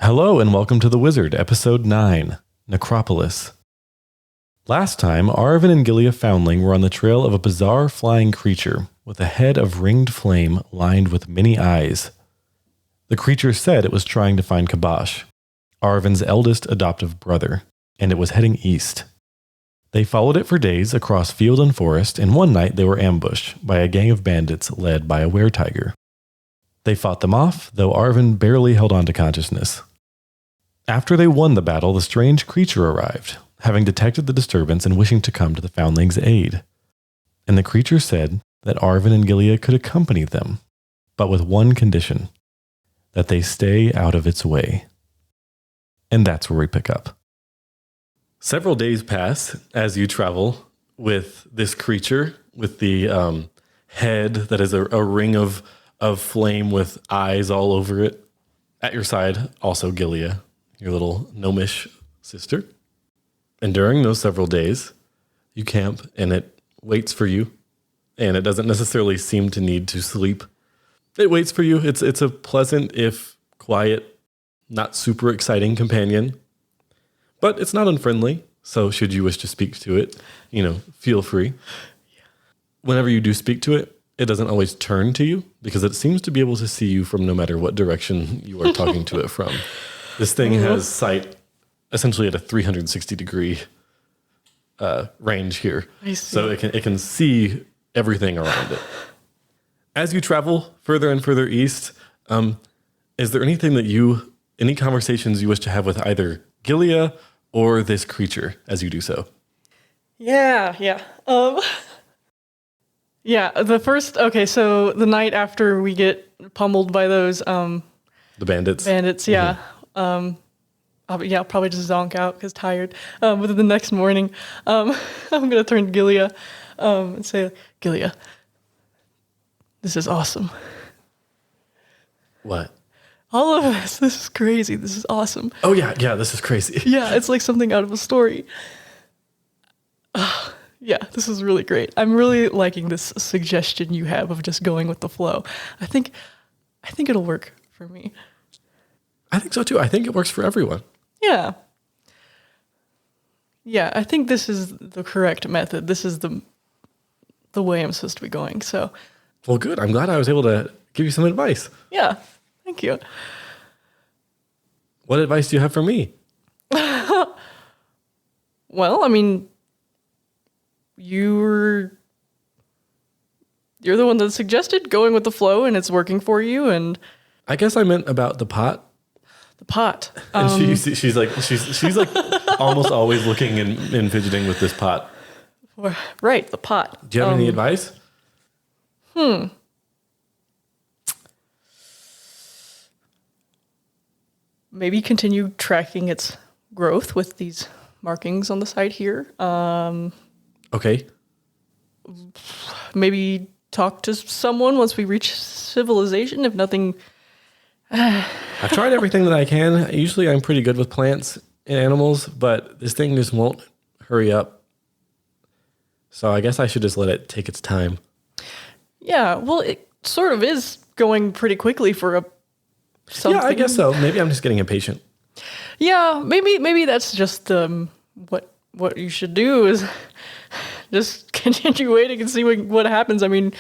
Hello and welcome to The Wizard, Episode 9, Necropolis. Last time, Aribhin and Gilia Foundling were on the trail of a bizarre flying creature with a head of ringed flame lined with many eyes. The creature said it was trying to find Khabash, Aribhin's eldest adoptive brother, and it was heading east. They followed it for days across field and forest, and one night they were ambushed by a gang of bandits led by a were-tiger. They fought them off, though Aribhin barely held on to consciousness. After they won the battle, the strange creature arrived, having detected the disturbance and wishing to come to the Foundling's aid. And the creature said that Aribhin and Gilia could accompany them, but with one condition, that they stay out of its way. And that's where we pick up. Several days pass as you travel with this creature, with the head that is a ring of flame with eyes all over it. At your side, also Gilia, your little gnomish sister. And during those several days, you camp and it waits for you. And it doesn't necessarily seem to need to sleep. It waits for you. It's a pleasant, if quiet, not super exciting companion. But it's not unfriendly. So should you wish to speak to it, feel free. Whenever you do speak to it, it doesn't always turn to you because it seems to be able to see you from no matter what direction you are talking to it from. This thing has sight essentially at a 360-degree range here. So it can see everything around it. As you travel further and further east, is there any conversations you wish to have with either Gilia or this creature as you do so? Yeah. Yeah, so the night after we get pummeled by those the bandits. Yeah. I'll probably just zonk out because tired. But then the next morning, I'm gonna turn to Gilia and say, Gilia, this is awesome. What? All of this is crazy. This is awesome. Oh yeah, this is crazy. Yeah, it's like something out of a story. Yeah, this is really great. I'm really liking this suggestion you have of just going with the flow. I think it'll work for me. I think so too. I think it works for everyone. Yeah. Yeah, I think this is the correct method. This is the way I'm supposed to be going. So. Well, good. I'm glad I was able to give you some advice. Yeah, thank you. What advice do you have for me? Well, I mean, you're the one that suggested going with the flow, and it's working for you. And I guess I meant about the pot. The pot. And she's like almost always looking and fidgeting with this pot. Right, the pot. Do you have any advice? Maybe continue tracking its growth with these markings on the side here. Okay. Maybe talk to someone once we reach civilization, if nothing. I've tried everything that I can. Usually I'm pretty good with plants and animals, but this thing just won't hurry up. So I guess I should just let it take its time. Yeah, well, it sort of is going pretty quickly for something. Yeah, I guess so. Maybe I'm just getting impatient. Yeah, maybe that's just what you should do is just continue waiting and see what happens. I mean,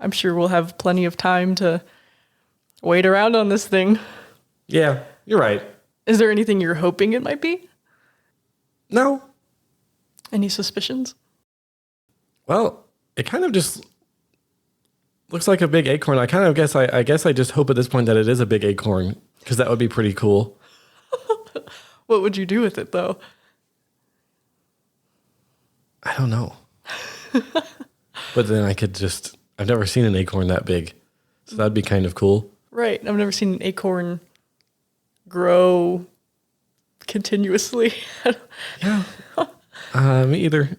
I'm sure we'll have plenty of time to wait around on this thing. Yeah, you're right. Is there anything you're hoping it might be? No. Any suspicions? Well, it kind of just looks like a big acorn. I guess I just hope at this point that it is a big acorn, because that would be pretty cool. What would you do with it, though? I don't know. But then I've never seen an acorn that big. So that'd be kind of cool. Right. I've never seen an acorn grow continuously. Yeah. Me either.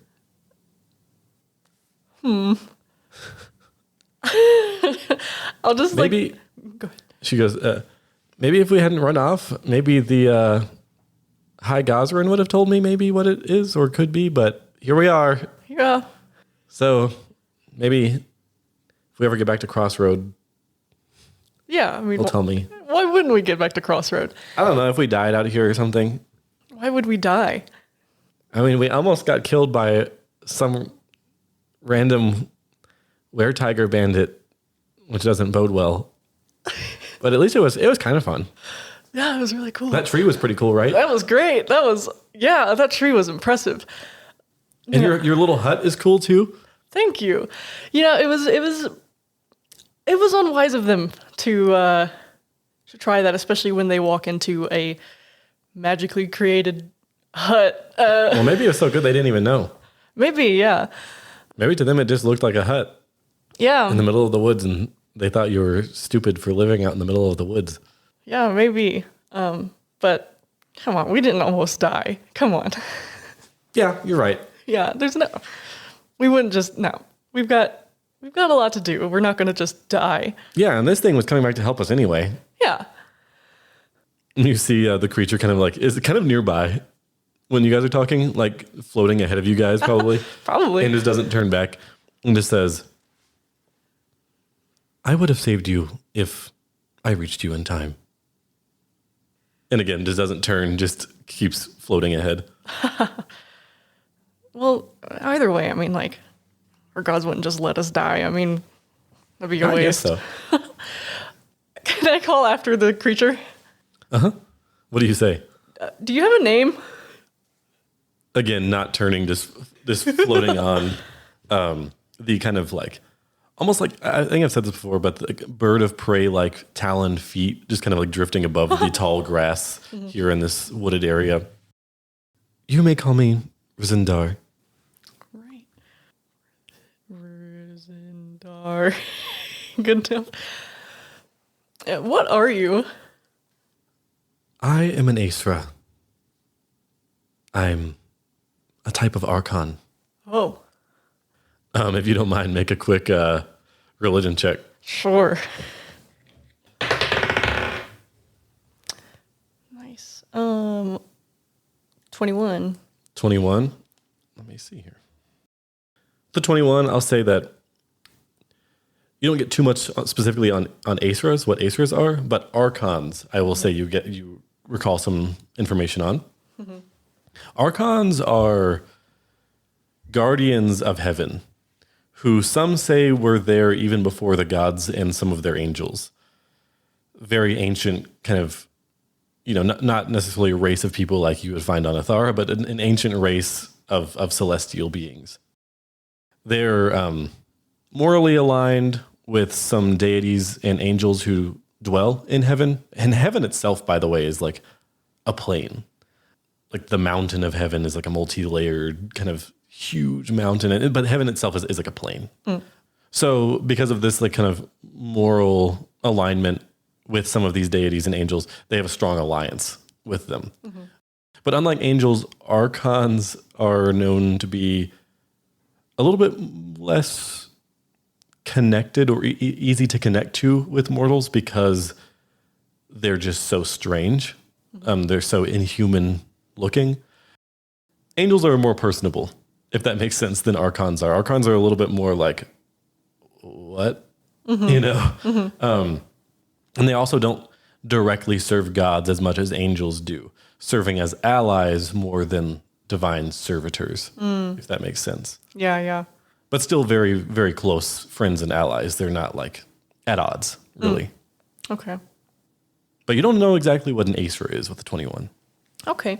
I'll just maybe, go ahead. She goes, maybe if we hadn't run off, maybe the High Gosrin would have told me maybe what it is or could be, but here we are. Yeah. So maybe if we ever get back to Crossroad, Yeah, I mean, will tell me. Why wouldn't we get back to Crossroad? I don't know if we died out here or something. Why would we die? I mean, we almost got killed by some random were-tiger bandit, which doesn't bode well. But at least it was kind of fun. Yeah, it was really cool. That tree was pretty cool, right? That was great. That tree was impressive. And your little hut is cool too. Thank you. It was unwise of them to try that, especially when they walk into a magically created hut. Well, maybe it was so good they didn't even know. Maybe, yeah. Maybe to them it just looked like a hut. Yeah. In the middle of the woods, and they thought you were stupid for living out in the middle of the woods. Yeah, maybe. But come on, we didn't almost die. Come on. Yeah, you're right. Yeah, we wouldn't just, no. We've got a lot to do. We're not going to just die. Yeah, and this thing was coming back to help us anyway. Yeah. And you see the creature is kind of nearby when you guys are talking, like floating ahead of you guys probably. Probably. And just doesn't turn back and just says, I would have saved you if I reached you in time. And again, just doesn't turn, just keeps floating ahead. Well, either way, I mean, like, our gods wouldn't just let us die. I mean, that'd be a waste. I guess so. Can I call after the creature? Uh-huh. What do you say? Do you have a name? Again, not turning, just floating on the kind of like, almost like, I think I've said this before, but the bird of prey, like taloned feet, just kind of like drifting above the tall grass here in this wooded area. You may call me Rzundar. Right. Rzundar. Good enough. What are you? I am an aesra. I'm a type of archon. Oh. If you don't mind, make a quick religion check. Sure. Nice. 21. 21. Let me see here. The 21, I'll say that you don't get too much specifically on aesras, what aesras are, but archons, I will say you recall some information on. Mm-hmm. Archons are guardians of heaven, who some say were there even before the gods and some of their angels. Very ancient kind of, not necessarily a race of people like you would find on Athara, but an ancient race of celestial beings. They're morally aligned with some deities and angels who dwell in heaven. And heaven itself, by the way, is like a plane. Like the mountain of heaven is like a multi-layered kind of huge mountain, but heaven itself is like a plane. Mm. So because of this like kind of moral alignment with some of these deities and angels, they have a strong alliance with them. Mm-hmm. But unlike angels, archons are known to be a little bit less connected or easy to connect to with mortals because they're just so strange. They're so inhuman looking. Angels are more personable, if that makes sense, than archons are. Archons are a little bit more like, what? Mm-hmm. Mm-hmm. And they also don't directly serve gods as much as angels do, serving as allies more than divine servitors, if that makes sense. Yeah, yeah. But still very, very close friends and allies. They're not like at odds, really. Okay. But you don't know exactly what an aesra is with the 21. Okay.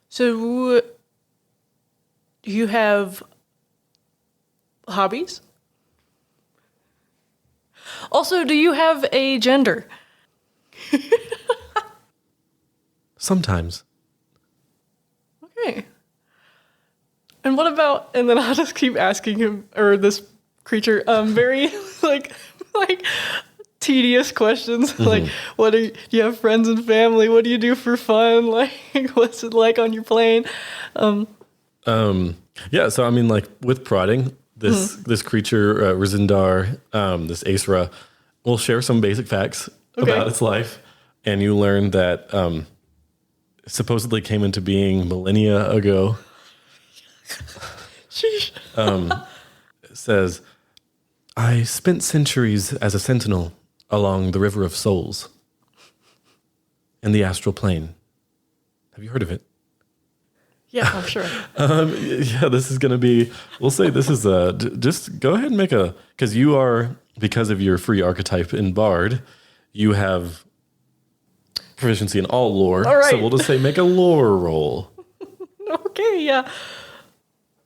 So, do you have hobbies? Also, do you have a gender? Sometimes. Okay. And what about, and then I'll just keep asking him, or this creature, very, like tedious questions. Mm-hmm. Like, do you have friends and family? What do you do for fun? Like, what's it like on your plane? Yeah, so I mean, like, with prodding, this creature, Rzundar, this aesra, will share some basic facts about its life. And you learn that it supposedly came into being millennia ago. Sheesh. It says, I spent centuries as a sentinel along the River of Souls in the astral plane. Have you heard of it? Yeah, I'm sure. Yeah, this is going to be, we'll say this is just go ahead and make because because of your free archetype in Bard, you have proficiency in all lore. All right. So we'll just say make a lore roll. Okay, yeah.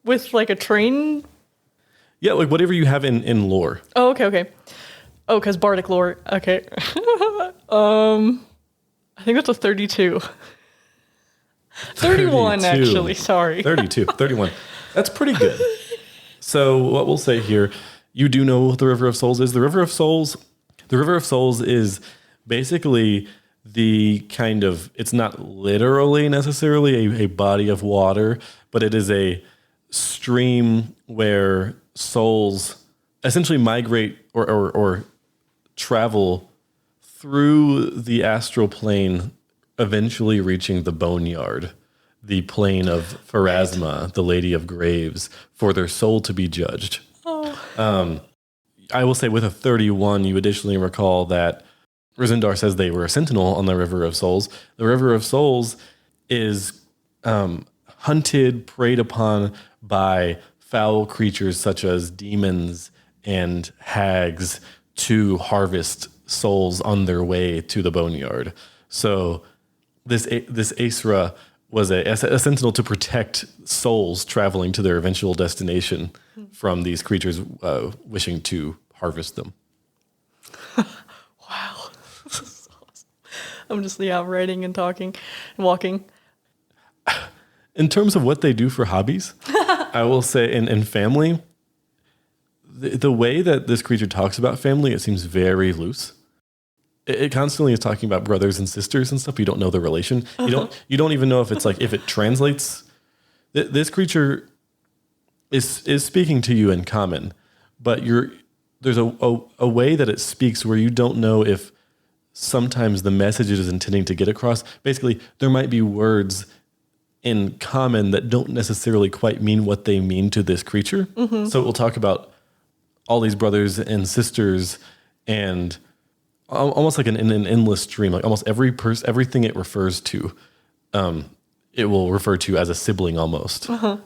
With like a train? Yeah, like whatever you have in lore. Oh, okay. Oh, because Bardic lore. Okay. I think that's a 32. 31, 32. actually. Sorry. 31. That's pretty good. So what we'll say here, you do know what the River of Souls is. The River of Souls is basically the kind of, it's not literally necessarily a body of water, but it is a stream where souls essentially migrate or travel through the astral plane, eventually reaching the boneyard, the plane of Pharasma, the Lady of Graves, for their soul to be judged. Oh. I will say with a 31, you additionally recall that Rzundar says they were a sentinel on the River of Souls. The River of Souls is hunted, preyed upon by foul creatures such as demons and hags to harvest souls on their way to the boneyard. So this aesra was a sentinel to protect souls traveling to their eventual destination from these creatures wishing to harvest them. Wow. This is awesome. I'm just writing and talking and walking. In terms of what they do for hobbies, I will say in family, the way that this creature talks about family, it seems very loose. It constantly is talking about brothers and sisters and stuff. You don't know the relation. You don't even know if it's like, if it translates. This creature is speaking to you in common, but there's a way that it speaks where you don't know if sometimes the message it is intending to get across. Basically, there might be words in common that don't necessarily quite mean what they mean to this creature. Mm-hmm. So we'll talk about all these brothers and sisters, and almost like an endless stream. Like almost everything it refers to, it will refer to as a sibling almost. Uh-huh.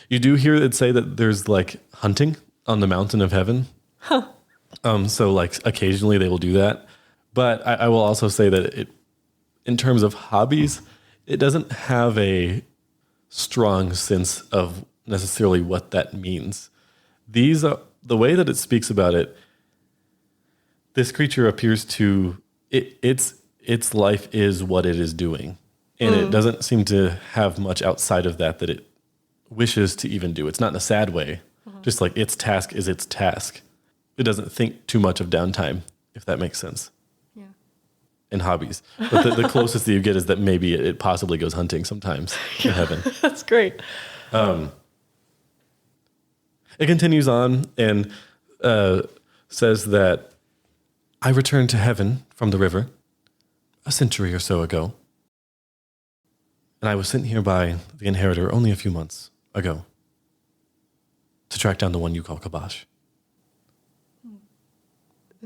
You do hear it say that there's like hunting on the mountain of heaven. Huh. So like occasionally they will do that. But I will also say that in terms of hobbies, it doesn't have a strong sense of necessarily what that means. These are the way that it speaks about it. This creature appears to its life is what it is doing, and it doesn't seem to have much outside of that it wishes to even do. It's not in a sad way. Just like its task is its task. It doesn't think too much of downtime, if that makes sense. Yeah. In hobbies, but the closest that you get is that maybe it possibly goes hunting sometimes in heaven. That's great. It continues on and says that I returned to heaven from the river a century or so ago, and I was sent here by the inheritor only a few months ago to track down the one you call Khabash.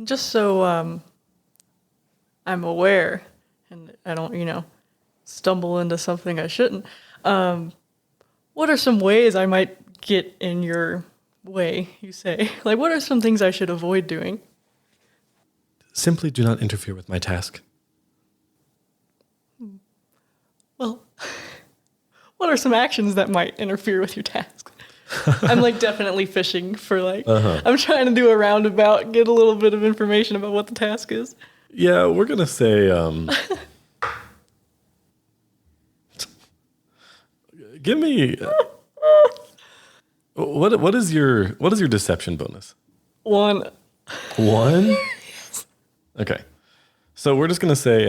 Just so I'm aware and I don't, stumble into something I shouldn't, what are some ways I might get in your way, you say? Like, what are some things I should avoid doing? Simply do not interfere with my task. Well, what are some actions that might interfere with your task? I'm definitely fishing for I'm trying to do a roundabout, get a little bit of information about what the task is. Yeah, we're going to say, give me, what is your deception bonus? 1. 1? Yes. Okay. So we're just going to say,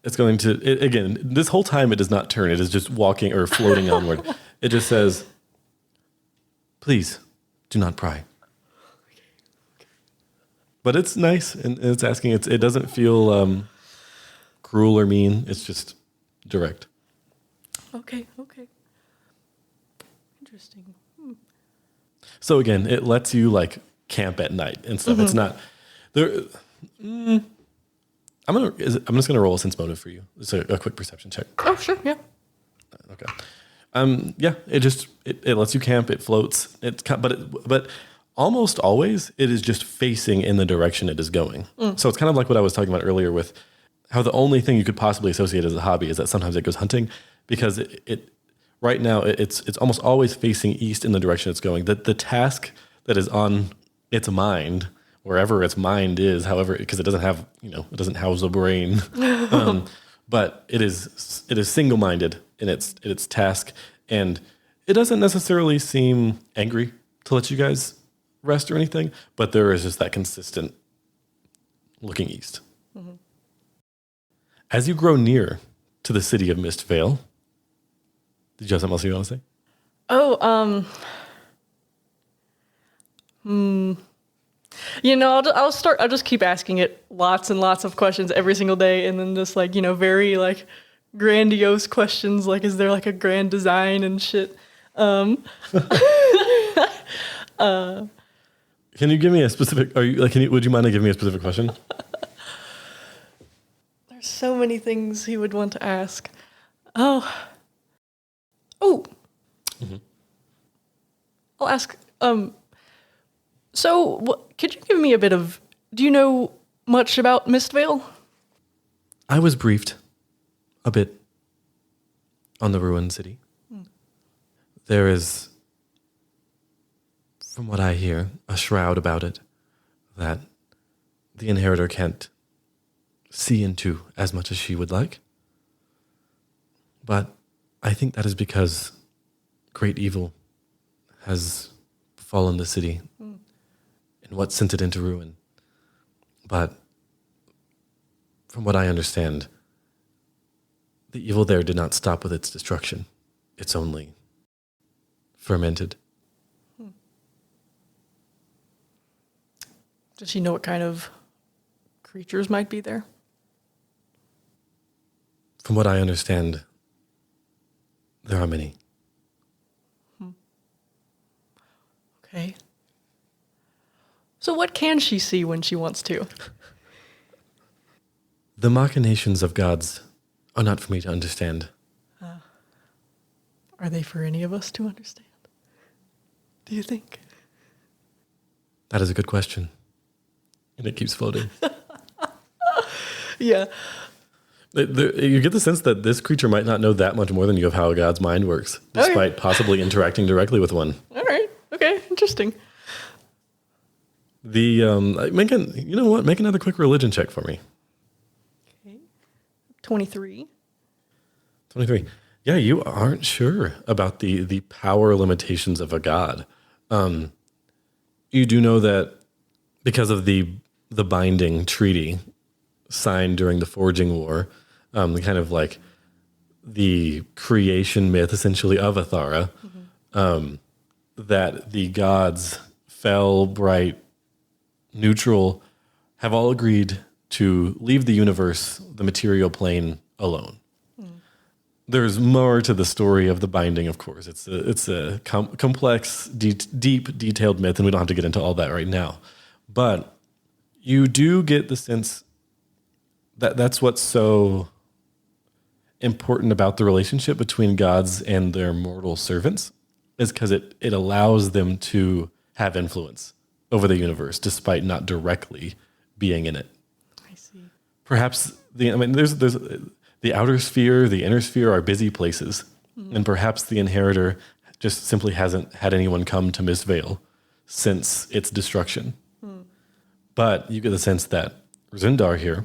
it's going to, again, this whole time it does not turn. It is just walking or floating onward. It just says, please do not pry. But it's nice, and it's asking, it doesn't feel cruel or mean. It's just direct. Okay. Interesting. So again, it lets you camp at night and stuff. Mm-hmm. There, I'm just gonna roll a sense motive for you. It's a quick perception check. Oh, sure, yeah. Okay. Yeah, it lets you camp. It floats. But almost always it is just facing in the direction it is going. So it's kind of like what I was talking about earlier with how the only thing you could possibly associate as a hobby is that sometimes it goes hunting, because it right now it's almost always facing east in the direction it's going. The task that is on its mind, wherever its mind is, however, because it doesn't have, it doesn't house a brain, but it is single-minded in its task, and it doesn't necessarily seem angry to let you guys rest or anything, but there is just that consistent looking east. Mm-hmm. As you grow near to the city of Mistvale, did you have something else you want to say? I'll just keep asking it lots and lots of questions every single day, and then just very grandiose questions, like is there a grand design and shit. Can you give me a specific, would you mind to give me a specific question? There's so many things he would want to ask. Oh. Mm-hmm. I'll ask, could you give me do you know much about Mistvale? I was briefed a bit on the ruined city. There is, from what I hear, a shroud about it that the inheritor can't see into as much as she would like. But I think that is because great evil has befallen the city and what sent it into ruin. But from what I understand, the evil there did not stop with its destruction. It's only fermented. Does she know what kind of creatures might be there? From what I understand, there are many. Okay. So what can she see when she wants to? The machinations of gods are not for me to understand. Are they for any of us to understand? Do you think? That is a good question. And it keeps floating. Yeah. You get the sense that this creature might not know that much more than you of how a god's mind works, despite possibly interacting directly with one. All right. Okay. Interesting. Make another quick religion check for me. Okay. 23. 23. Yeah, you aren't sure about the power limitations of a god. You do know that because of the binding treaty signed during the Forging War, kind of like the creation myth essentially of Athara, that the gods, fell, bright, neutral, have all agreed to leave the universe, the material plane, alone. There's more to the story of the binding, of course. It's a complex, deep, detailed myth, and we don't have to get into all that right now. But you do get the sense that that's what's so important about the relationship between gods and their mortal servants, is because it allows them to have influence over the universe, despite not directly being in it. I see. Perhaps there's the outer sphere, the inner sphere are busy places, and perhaps the inheritor just simply hasn't had anyone come to Mistvale since its destruction. But you get the sense that Rzundar here,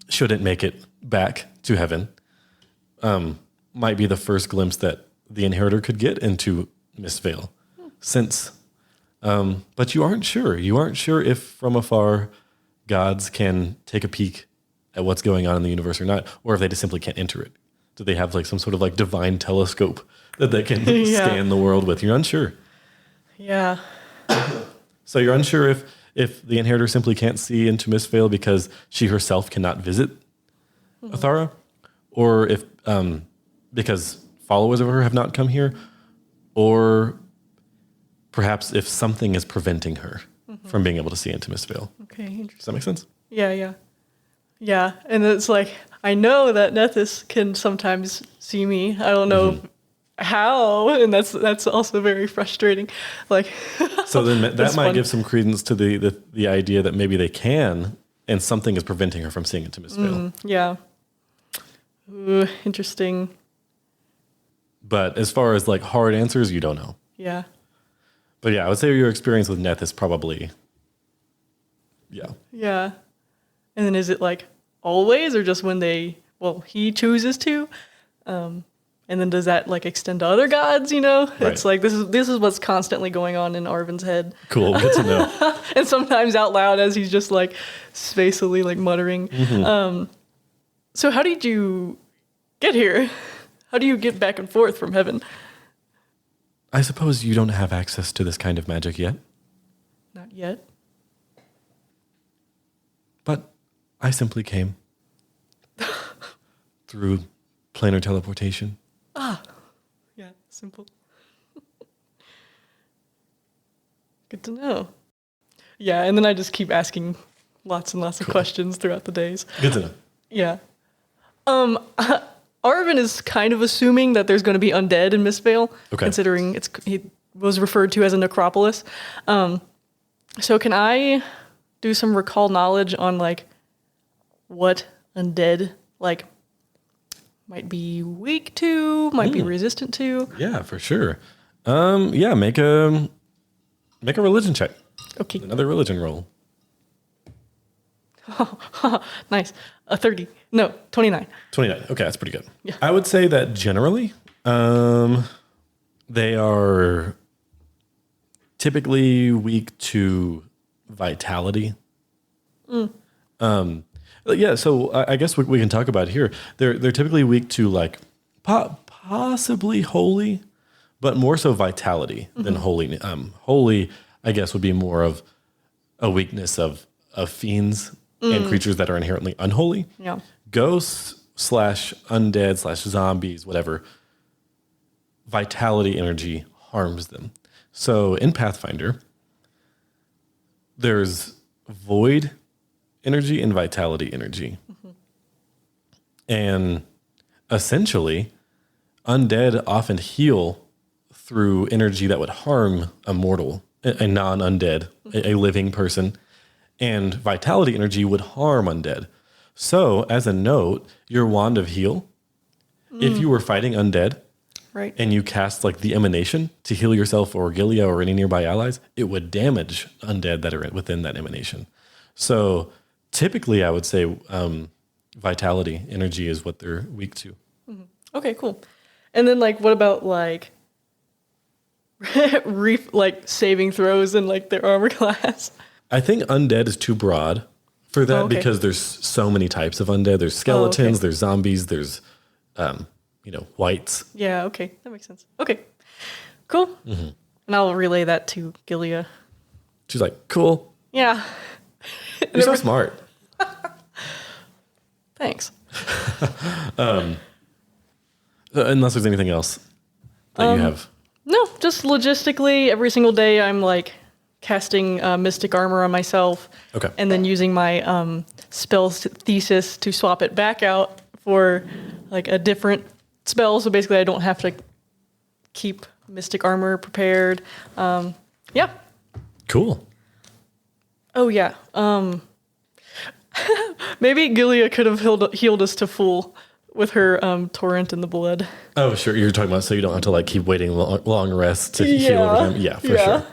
shouldn't make it back to heaven, might be the first glimpse that the inheritor could get into Mistvale. But you aren't sure. You aren't sure if from afar gods can take a peek at what's going on in the universe or not, or if they just simply can't enter it. Do they have some sort of divine telescope that they can scan the world with? You're unsure. Yeah. So you're unsure if the inheritor simply can't see into Mistvale because she herself cannot visit Athara, or if because followers of her have not come here, or perhaps if something is preventing her from being able to see into Mistvale. Okay, interesting. Does that make sense? Yeah. Yeah, and it's like, I know that Nethys can sometimes see me. I don't know how, and that's also very frustrating. Like, so then that might fun. give some credence to the idea that maybe they can, and something is preventing her from seeing into Mistvale. Yeah. Ooh, interesting. But as far as like hard answers, you don't know. Yeah. But yeah, I would say your experience with Neth is probably, yeah. Yeah. And then is it like always, or just when he chooses to? And then does that like extend to other gods, you know? Right. It's like, this is what's constantly going on in Arvin's head. Cool, good to know. And sometimes out loud as he's just like spacily like muttering. So how did you get here? How do you get back and forth from heaven? I suppose you don't have access to this kind of magic yet? Not yet. But I simply came through planar teleportation. Yeah, simple. Good to know. Yeah, and then I just keep asking lots and lots of questions throughout the days. Good to know. Yeah. Arvin is kind of assuming that there's going to be undead in Mistvale, considering he was referred to as a necropolis. So can I do some recall knowledge on like what undead like might be weak to, might be resistant to? Yeah, for sure. Yeah, make a religion check. Okay. Another religion roll. Nice. A 30. No, 29. 29. Okay, that's pretty good. Yeah. I would say that generally, they are typically weak to vitality. Yeah, so I guess we can talk about here. They're typically weak to like possibly holy, but more so vitality than holy. Holy, I guess, would be more of a weakness of fiends and creatures that are inherently unholy. Yeah. Ghosts / undead / zombies, whatever, vitality energy harms them. So in Pathfinder, there's void energy and vitality energy. And essentially, undead often heal through energy that would harm a mortal, a non-undead, a living person. And vitality energy would harm undead. So, as a note, your wand of heal, if you were fighting undead, Right. and you cast like the emanation to heal yourself or Gilia or any nearby allies, it would damage undead that are within that emanation. So, typically, I would say vitality energy is what they're weak to. Okay, cool. And then like what about like like saving throws and like their armor class? I think undead is too broad for that because there's so many types of undead. There's skeletons, there's zombies, there's whites. Yeah, okay. That makes sense. Okay. Cool. And I'll relay that to Gilia. She's like, cool. Yeah. You're so smart. Thanks. Unless there's anything else that you have. No, just logistically, every single day I'm like casting mystic armor on myself. Okay. And then using my spell thesis to swap it back out for like a different spell. So basically I don't have to keep mystic armor prepared. Yeah. Cool. Oh, yeah. Maybe Gilia could have healed us to full with her torrent in the blood. Oh, sure. You're talking about so you don't have to like keep waiting long rests to heal over him. Yeah, for sure.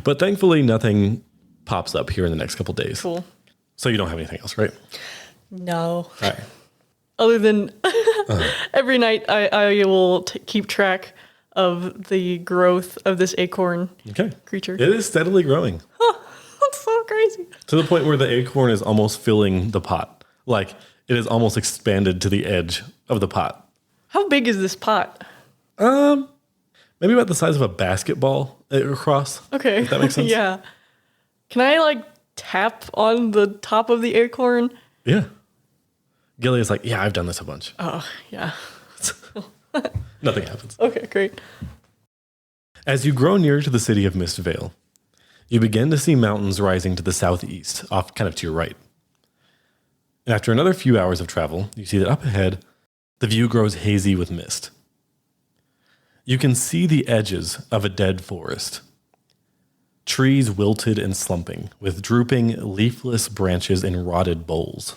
But thankfully, nothing pops up here in the next couple days. Cool. So you don't have anything else, right? No. All right. Other than every night, I will keep track of the growth of this acorn creature. It is steadily growing. That's so crazy. To the point where the acorn is almost filling the pot. Like, it is almost expanded to the edge of the pot. How big is this pot? Maybe about the size of a basketball across. Okay. If that makes sense. Yeah. Can I, like, tap on the top of the acorn? Yeah. Gillia's like, yeah, I've done this a bunch. Oh, yeah. Nothing happens. Okay, great. As you grow near to the city of Mistvale, You begin to see mountains rising to the southeast, off kind of to your right. And after another few hours of travel, you see that up ahead, the view grows hazy with mist. You can see the edges of a dead forest. Trees wilted and slumping, with drooping, leafless branches in rotted boles.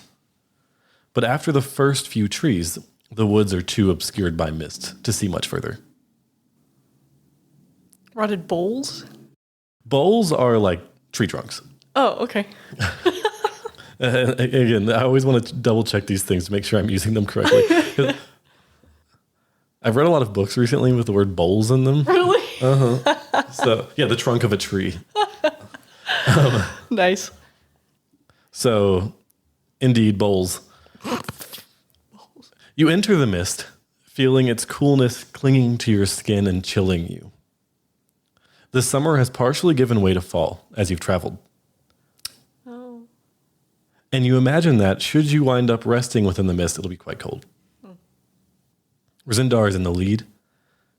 But after the first few trees, the woods are too obscured by mist to see much further. Rotted bowls? Boles are like tree trunks. Oh, okay. Again, I always want to double check these things to make sure I'm using them correctly. I've read a lot of books recently with the word bowls in them. Really? Uh-huh. So, yeah, the trunk of a tree. Nice. So, indeed, bowls. You enter the mist, feeling its coolness clinging to your skin and chilling you. The summer has partially given way to fall as you've traveled. Oh. And you imagine that should you wind up resting within the mist, it'll be quite cold. Rzundar is in the lead,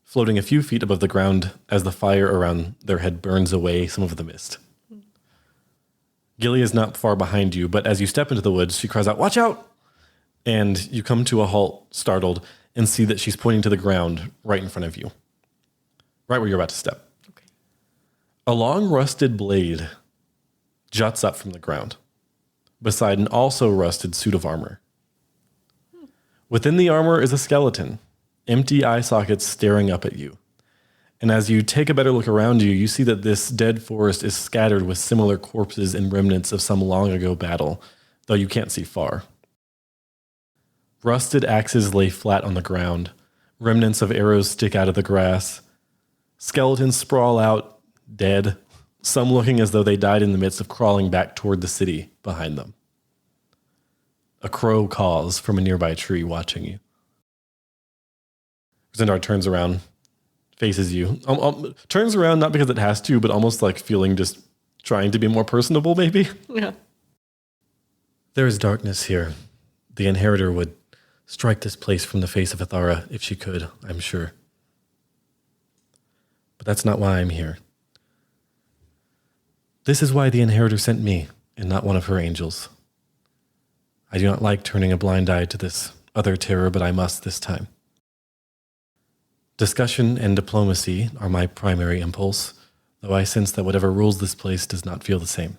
floating a few feet above the ground as the fire around their head burns away some of the mist. Gilly is not far behind you, but as you step into the woods, she cries out, "Watch out!" And you come to a halt, startled, and see that she's pointing to the ground right in front of you, right where you're about to step. Okay. A long rusted blade juts up from the ground, beside an also rusted suit of armor. Within the armor is a skeleton, empty eye sockets staring up at you. And as you take a better look around you, you see that this dead forest is scattered with similar corpses and remnants of some long ago battle, though you can't see far. Rusted axes lay flat on the ground. Remnants of arrows stick out of the grass. Skeletons sprawl out, dead, some looking as though they died in the midst of crawling back toward the city behind them. A crow caws from a nearby tree watching you. Rzundar turns around, faces you. Turns around not because it has to, but almost like feeling just trying to be more personable, maybe. Yeah. There is darkness here. The inheritor would strike this place from the face of Athara if she could, I'm sure. But that's not why I'm here. This is why the inheritor sent me, and not one of her angels. I do not like turning a blind eye to this other terror, but I must this time. Discussion and diplomacy are my primary impulse, though I sense that whatever rules this place does not feel the same.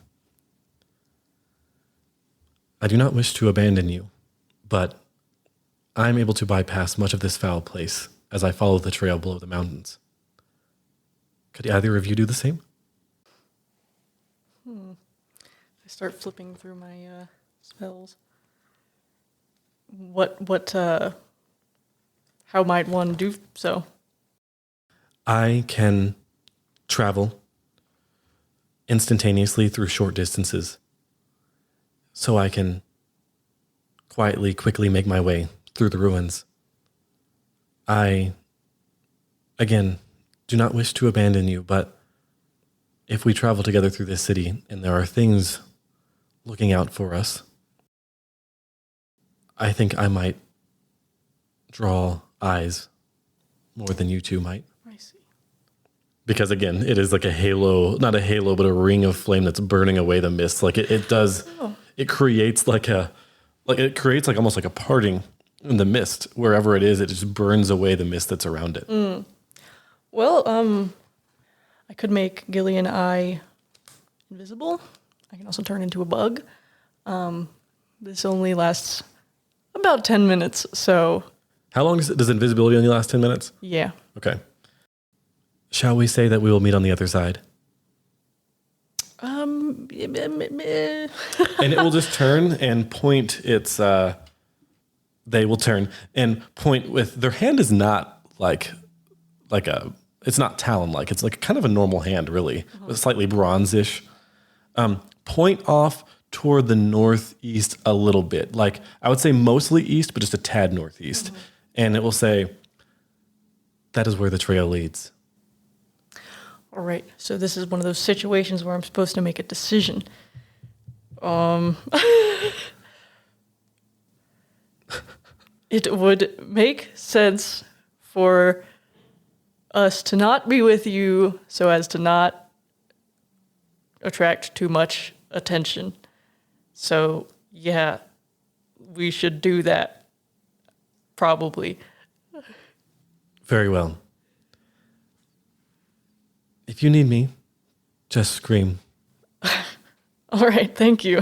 I do not wish to abandon you, but I am able to bypass much of this foul place as I follow the trail below the mountains. Could either of you do the same? I start flipping through my spells. How might one do so? I can travel instantaneously through short distances, so I can quickly make my way through the ruins. I, again, do not wish to abandon you, but if we travel together through this city and there are things looking out for us, I think I might draw eyes more than you two might. I see. Because again, it is like a halo, not a halo, but a ring of flame that's burning away the mist. Like it does, it creates almost like a parting in the mist. Wherever it is, it just burns away the mist that's around it. Well, I could make Gilly and I invisible. I can also turn into a bug. This only lasts about 10 minutes, so... How long does invisibility only last 10 minutes? Yeah. Okay. Shall we say that we will meet on the other side? And And it will just turn and point its... they will turn and point with... Their hand is not like a... It's not talon-like. It's like kind of a normal hand, really. Slightly bronze-ish. Point off toward the northeast a little bit. Like, I would say mostly east, but just a tad northeast. And it will say, that is where the trail leads. All right. So this is one of those situations where I'm supposed to make a decision. It would make sense for us to not be with you so as to not attract too much attention. So, yeah, we should do that. Probably. Very well. If you need me, just scream. All right, thank you.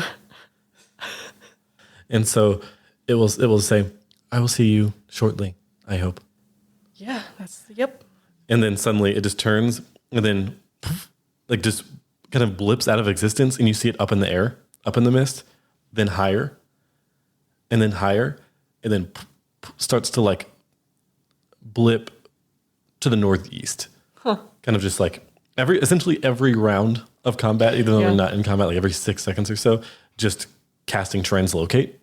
And so it will say, I will see you shortly, I hope. Yeah, yep. And then suddenly it just turns and then like just kind of blips out of existence, and you see it up in the air, up in the mist, then higher, and then starts to like blip to the northeast. Huh. Kind of just like essentially every round of combat, even though we're not in combat, like every 6 seconds or so, just casting translocate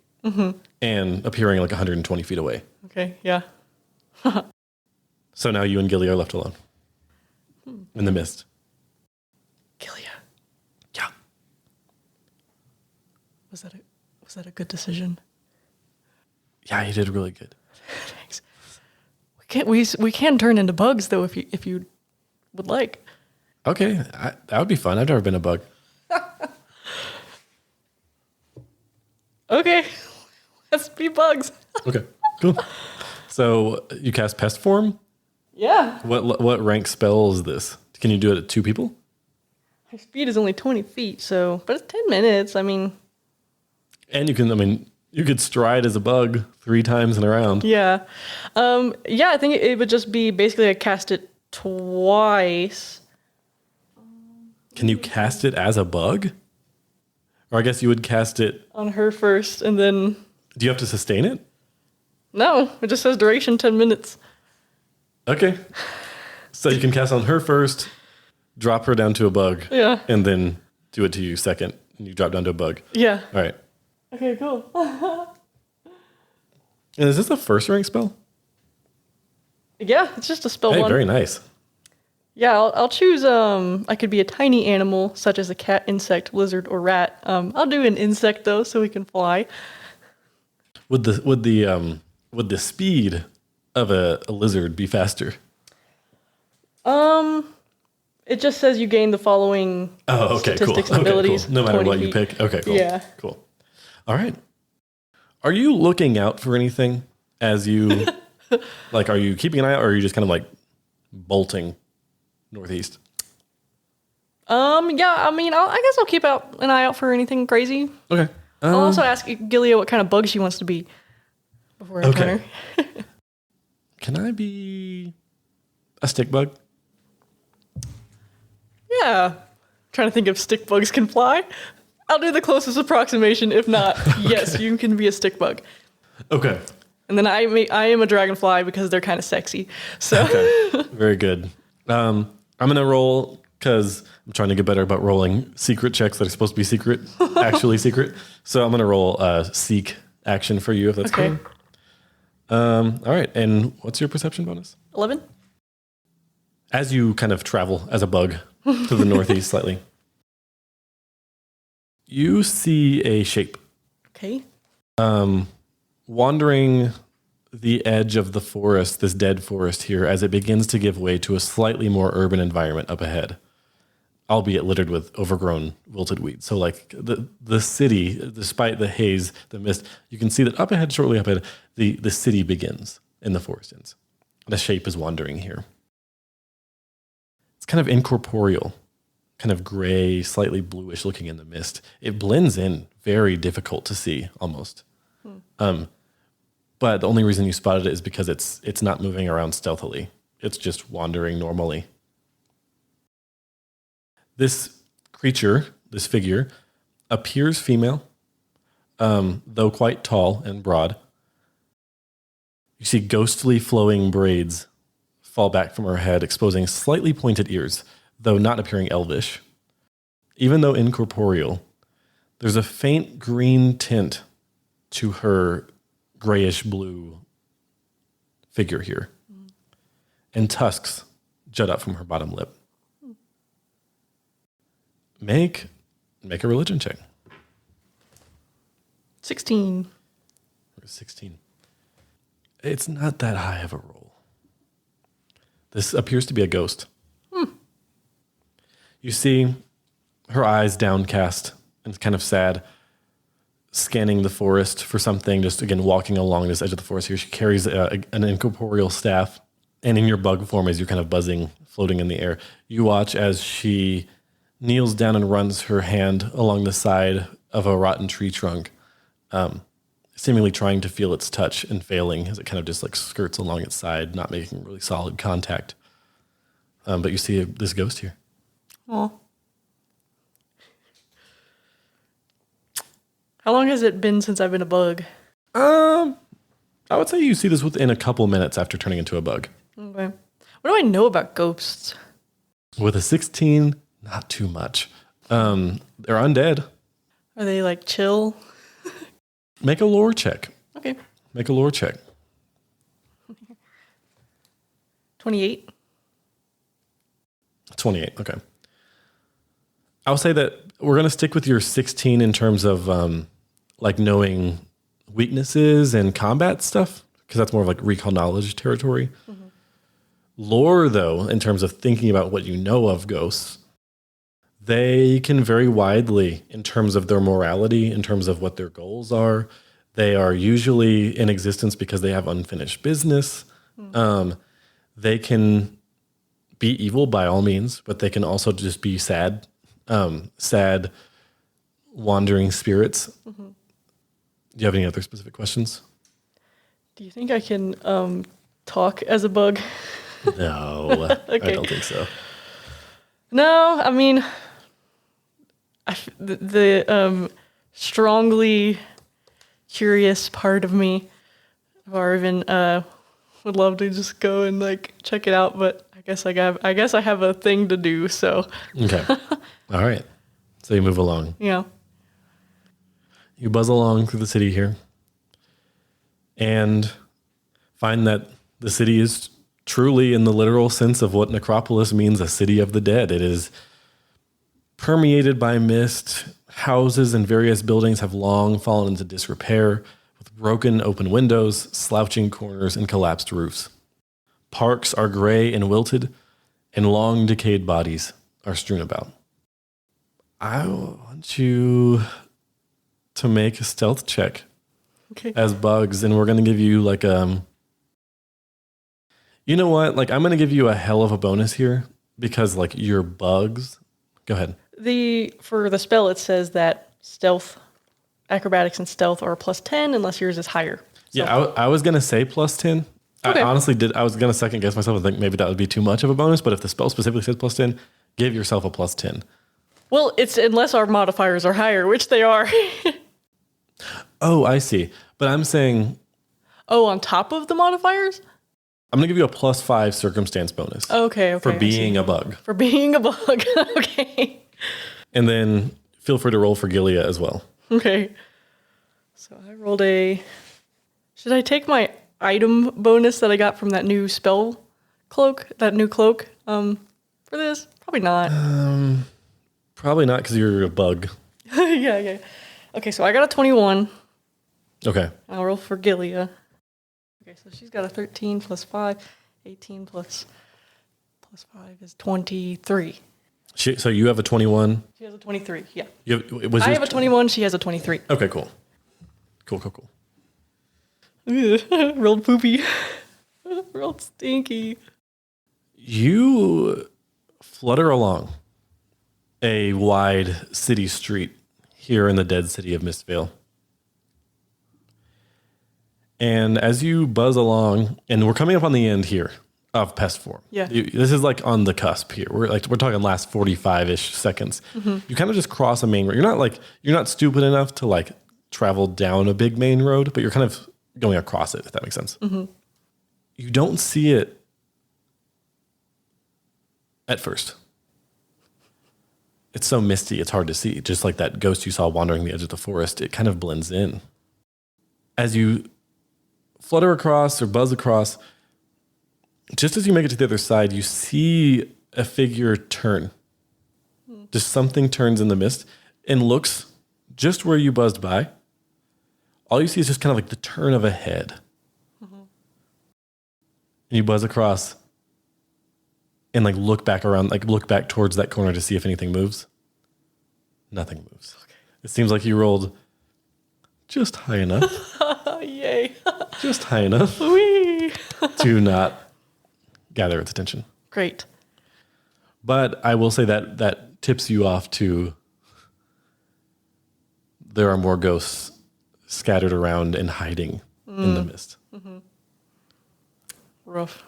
and appearing like 120 feet away. Okay, yeah. So now you and Gilly are left alone in the mist. Gilia, Yeah. was that a good decision? Yeah, you did really good. Thanks. We can turn into bugs though if you would like. Okay, that would be fun. I've never been a bug. Okay, let's be bugs. Okay, cool. So you cast pest form. Yeah. What rank spell is this? Can you do it at 2 people? My speed is only 20 feet, but it's 10 minutes. I mean. And you could stride as a bug 3 times in a round. Yeah. I think it would just be basically I cast it twice. Can you cast it as a bug? Or I guess you would cast it On her first, and then. Do you have to sustain it? No, it just says duration 10 minutes. Okay. So you can cast on her first, drop her down to a bug, and then do it to you second, and you drop down to a bug. Yeah. All right. Okay, cool. And is this a first rank spell? Yeah, it's just a spell Hey, one. very nice. Yeah, I'll choose, I could be a tiny animal, such as a cat, insect, lizard, or rat. I'll do an insect, though, so we can fly. Would the speed of a lizard be faster? It just says you gain the following statistics and abilities. Cool. No matter what you feet. pick. Okay, cool. Yeah. Cool. All right. Are you looking out for anything as you, like, are you keeping an eye out, or are you just kind of like bolting northeast? I guess I'll keep an eye out for anything crazy. Okay. I'll also ask Gilia what kind of bug she wants to be before I turn her. Can I be a stick bug? Yeah. Trying to think if stick bugs can fly. I'll do the closest approximation. If not, yes, you can be a stick bug. Okay. And then I am a dragonfly because they're kind of sexy. So Okay. Very good. I'm going to roll because I'm trying to get better about rolling secret checks that are supposed to be secret, actually secret. So I'm going to roll a seek action for you if that's okay. cool. All right. And what's your perception bonus? 11. As you kind of travel as a bug to the northeast slightly, you see a shape. Okay. Wandering the edge of the forest, this dead forest here, as it begins to give way to a slightly more urban environment up ahead, albeit littered with overgrown wilted weeds. So like the city, despite the haze, the mist, you can see that up ahead, shortly up ahead, the city begins in the forest ends. The shape is wandering here. It's kind of incorporeal, kind of gray, slightly bluish looking in the mist. It blends in, very difficult to see almost. But the only reason you spotted it is because it's not moving around stealthily. It's just wandering normally. This creature, this figure, appears female, though quite tall and broad. You see ghostly flowing braids fall back from her head, exposing slightly pointed ears, though not appearing elvish. Even though incorporeal, there's a faint green tint to her grayish blue figure here. And tusks jut up from her bottom lip. Make a religion check. 16. 16. It's not that high of a roll. This appears to be a ghost. You see her eyes downcast and kind of sad, scanning the forest for something, just again walking along this edge of the forest here. She carries an incorporeal staff, and in your bug form, as you're kind of buzzing, floating in the air, you watch as she kneels down and runs her hand along the side of a rotten tree trunk, seemingly trying to feel its touch and failing as it kind of just like skirts along its side, not making really solid contact. But you see this ghost here. Oh. How long has it been since I've been a bug? I would say you see this within a couple minutes after turning into a bug. Okay. What do I know about ghosts? With a 16, not too much. They're undead. Are they like chill? Make a lore check. Okay. Make a lore check. 28. 28, okay. I'll say that we're going to stick with your 16 in terms of like knowing weaknesses and combat stuff, because that's more of like recall knowledge territory. Mm-hmm. Lore, though, in terms of thinking about what you know of ghosts, they can vary widely in terms of their morality, in terms of what their goals are. They are usually in existence because they have unfinished business. Mm-hmm. They can be evil by all means, but they can also just be sad, wandering spirits. Mm-hmm. Do you have any other specific questions? Do you think I can talk as a bug? No, okay. I don't think so. No, I mean, the strongly curious part of me, of Aribhin, would love to just go and like check it out, but I guess I have a thing to do. So okay, all right. So you move along. Yeah. You buzz along through the city here and find that the city is truly, in the literal sense of what Necropolis means, a city of the dead. It is permeated by mist. Houses and various buildings have long fallen into disrepair, with broken open windows, slouching corners, and collapsed roofs. Parks are gray and wilted, and long decayed bodies are strewn about. I want you to make a stealth check as bugs, and we're going to give you like you know what? Like, I'm going to give you a hell of a bonus here because like you're bugs. Go ahead. For the spell, it says that stealth, acrobatics and stealth are plus 10 unless yours is higher. So. Yeah, I was going to say plus 10. Okay. I honestly did. I was going to second guess myself and think maybe that would be too much of a bonus, but if the spell specifically says plus 10, give yourself a plus 10. Well, it's unless our modifiers are higher, which they are. Oh, I see. But I'm saying... Oh, on top of the modifiers? I'm going to give you a plus 5 circumstance bonus. Okay. For being a bug. For being a bug. Okay. And then feel free to roll for Gilia as well. Okay. So I rolled a... Should I take my item bonus that I got from that new spell cloak? That new cloak? For this? Probably not. Probably not because you're a bug. Yeah. Okay, so I got a 21. Okay. I'll roll for Gilia. Okay, so she's got a 13 plus 5. 18 plus 5 is 23. So you have a 21? She has a 23, yeah. I have a 21, she has a 23. Okay, cool. Cool. Rolled poopy. Rolled stinky. You flutter along a wide city street here in the dead city of Mistvale. And as you buzz along, and we're coming up on the end here of pest form. Yeah. This is like on the cusp here. We're talking last 45-ish seconds. Mm-hmm. You kind of just cross a main road. You're not stupid enough to like travel down a big main road, but you're kind of going across it, if that makes sense. Mm-hmm. You don't see it at first. It's so misty, it's hard to see. Just like that ghost you saw wandering the edge of the forest, it kind of blends in. As you flutter across or buzz across, just as you make it to the other side, you see a figure turn. Just something turns in the mist and looks just where you buzzed by. All you see is just kind of like the turn of a head. Mm-hmm. And you buzz across and like look back around, like look back towards that corner to see if anything moves. Nothing moves. Okay. It seems like you rolled just high enough. Yay. Just high enough Whee. to not gather its attention. Great. But I will say that tips you off to there are more ghosts scattered around and hiding in the mist. Mm-hmm. Rough.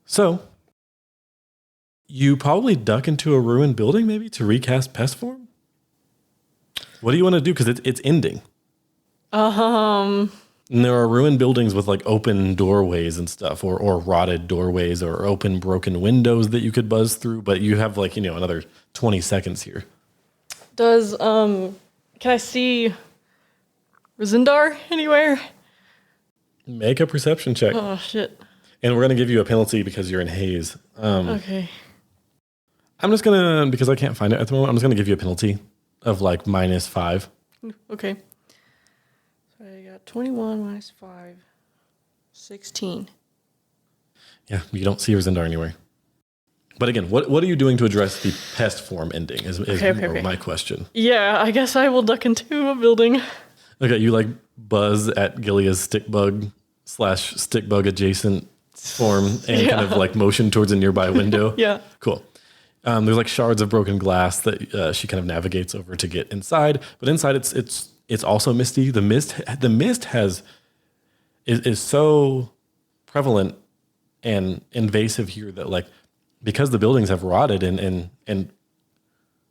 So, you probably duck into a ruined building maybe to recast pest form? What do you want to do? Because it's ending. And there are ruined buildings with like open doorways and stuff, or rotted doorways, or open broken windows that you could buzz through, but you have like, another 20 seconds here. Does, can I see Rzundar anywhere? Make a perception check. Oh, shit. And we're going to give you a penalty because you're in haze. Okay. I'm just going to, because I can't find it at the moment, I'm just going to give you a penalty of like -5. Okay. So I got 21 minus 5, 16. Yeah, you don't see Rzundar anywhere. But again, what are you doing to address the pest form ending is Okay. my question. Yeah, I guess I will duck into a building. Okay, you like buzz at Gilia's stickbug /stickbug adjacent form and kind of like motion towards a nearby window. Yeah. Cool. There's like shards of broken glass that she kind of navigates over to get inside, but inside it's also misty. The mist is so prevalent and invasive here that like because the buildings have rotted and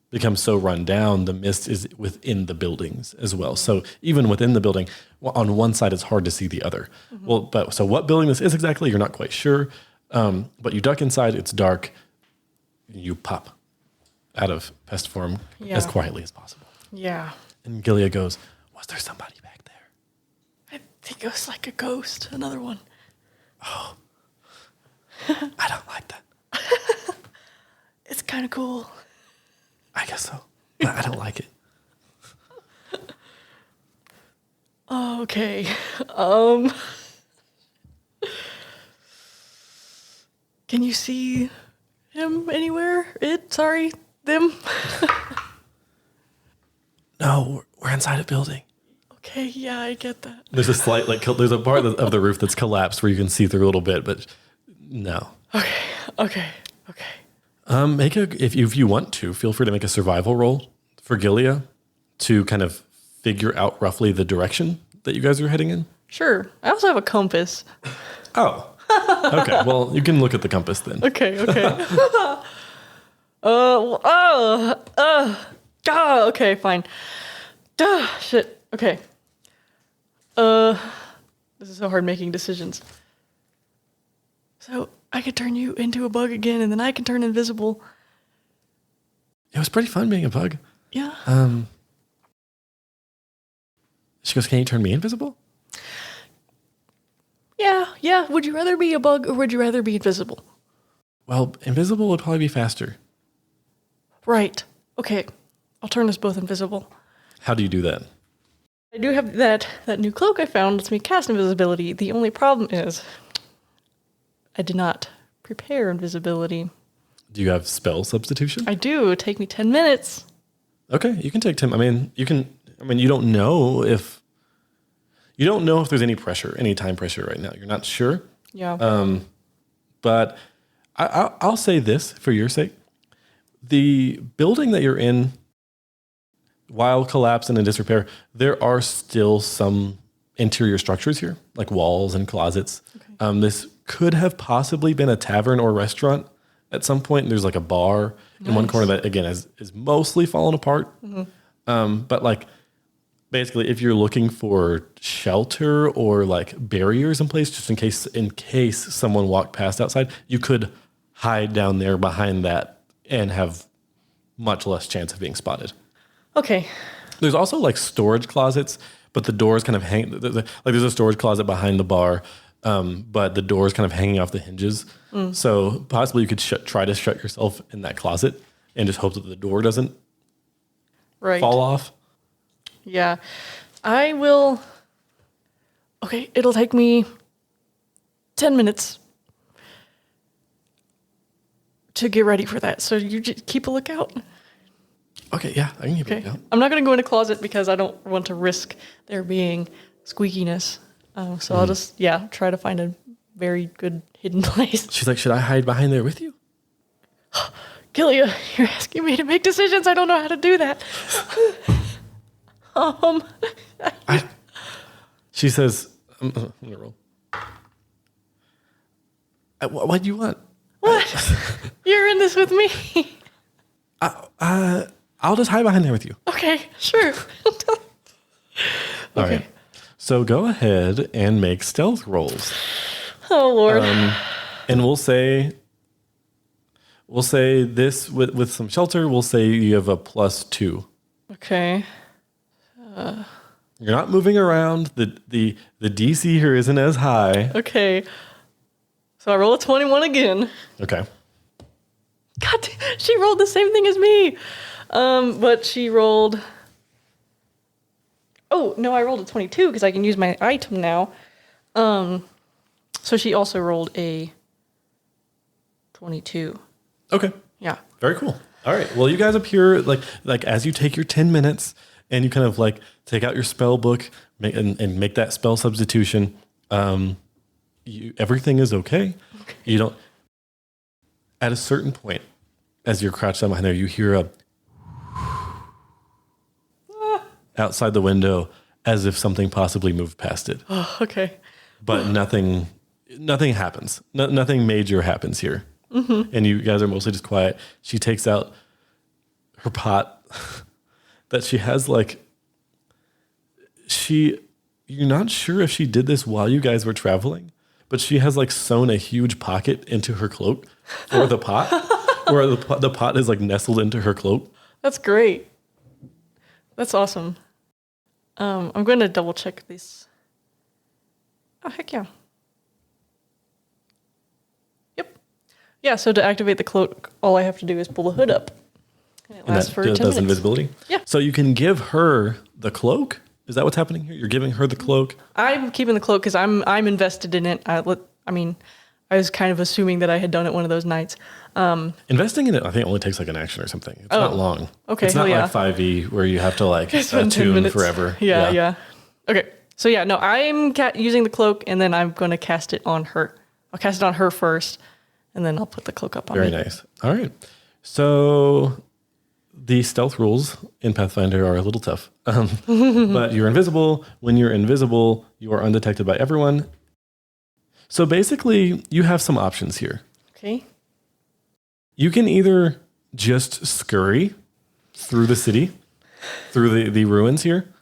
become so run down, the mist is within the buildings as well. So even within the building, on one side it's hard to see the other. Mm-hmm. Well, so what building this is exactly, you're not quite sure. But you duck inside, it's dark. You pop out of pest form as quietly as possible. Yeah. And Gilia goes, was there somebody back there? I think it was like a ghost, another one. Oh, I don't like that. It's kind of cool. I guess so. But I don't like it. Oh, okay. Can you see him anywhere? Them? No, we're inside a building. Okay, yeah, I get that. There's a slight, there's a part of the roof that's collapsed where you can see through a little bit, but no. Okay. If you want to, feel free to make a survival roll for Gilia to kind of figure out roughly the direction that you guys are heading in. Sure. I also have a compass. Oh. Okay. Well, you can look at the compass then. Okay. Okay, fine. Duh, shit. Okay. This is so hard making decisions. So I could turn you into a bug again, and then I can turn invisible. It was pretty fun being a bug. Yeah. She goes, can you turn me invisible? Yeah. Would you rather be a bug or would you rather be invisible? Well, invisible would probably be faster. Right. Okay. I'll turn us both invisible. How do you do that? I do have that new cloak I found lets me cast invisibility. The only problem is I did not prepare invisibility. Do you have spell substitution? I do. It would take me 10 minutes. Okay, you can take 10. You don't know if there's any pressure, any time pressure right now. You're not sure. Yeah. But I'll say this for your sake. The building that you're in, while collapsed and in disrepair, there are still some interior structures here, like walls and closets. Okay. This could have possibly been a tavern or restaurant at some point. There's like a bar in one corner that, again, is mostly fallen apart. Mm-hmm. But like, basically, if you're looking for shelter or like barriers in place, just in case someone walked past outside, you could hide down there behind that and have much less chance of being spotted. Okay. There's also like storage closets, but the doors kind of hang. Like there's a storage closet behind the bar, but the door's kind of hanging off the hinges. Mm. So possibly you could try to shut yourself in that closet and just hope that the door doesn't fall off. Yeah. I will. Okay, it'll take me 10 minutes to get ready for that. So you just keep a lookout. Okay, yeah, I can keep Okay. it down. I'm not going to go in a closet because I don't want to risk there being squeakiness. So I'll just, try to find a very good hidden place. She's like, should I hide behind there with you? Gilia, you're asking me to make decisions. I don't know how to do that. She says, I'm going to roll. What do you want? What? You're in this with me. I'll just hide behind there with you. Okay, sure. All right. So go ahead and make stealth rolls. Oh, Lord. And we'll say this with some shelter, we'll say you have a +2. Okay. You're not moving around. The DC here isn't as high. Okay. So I roll a 21 again. Okay. God, she rolled the same thing as me. But she rolled... Oh, no, I rolled a 22 because I can use my item now. So she also rolled a 22. Okay. Yeah. Very cool. All right. Well, you guys appear like as you take your 10 minutes and you kind of like take out your spell book and make that spell substitution. Everything is okay. You don't. At a certain point, as you're crouched down behind there, you hear a outside the window as if something possibly moved past it. Oh, okay. But nothing happens. Nothing major happens here. Mm-hmm. And you guys are mostly just quiet. She takes out her pot that she has you're not sure if she did this while you guys were traveling, but she has sewn a huge pocket into her cloak for the pot, where the pot is nestled into her cloak. That's great. That's awesome. I'm going to double check this. Oh, heck yeah. Yep. Yeah, so to activate the cloak, all I have to do is pull the hood up. And it lasts for 10 minutes. Invisibility? Yeah. So you can give her the cloak? Is that what's happening here? You're giving her the cloak? I'm keeping the cloak because I'm invested in it. I was kind of assuming that I had done it one of those nights. Investing in it, I think, only takes an action or something. It's not long. Okay. It's not like 5e where you have to attune forever. Yeah. Okay. So no, I'm using the cloak and then I'm going to cast it on her. I'll cast it on her first and then I'll put the cloak up on me. Very nice. All right. So the stealth rules in Pathfinder are a little tough. But you're invisible. When you're invisible, you are undetected by everyone. So basically, you have some options here. Okay. You can either just scurry through the city, through the ruins here,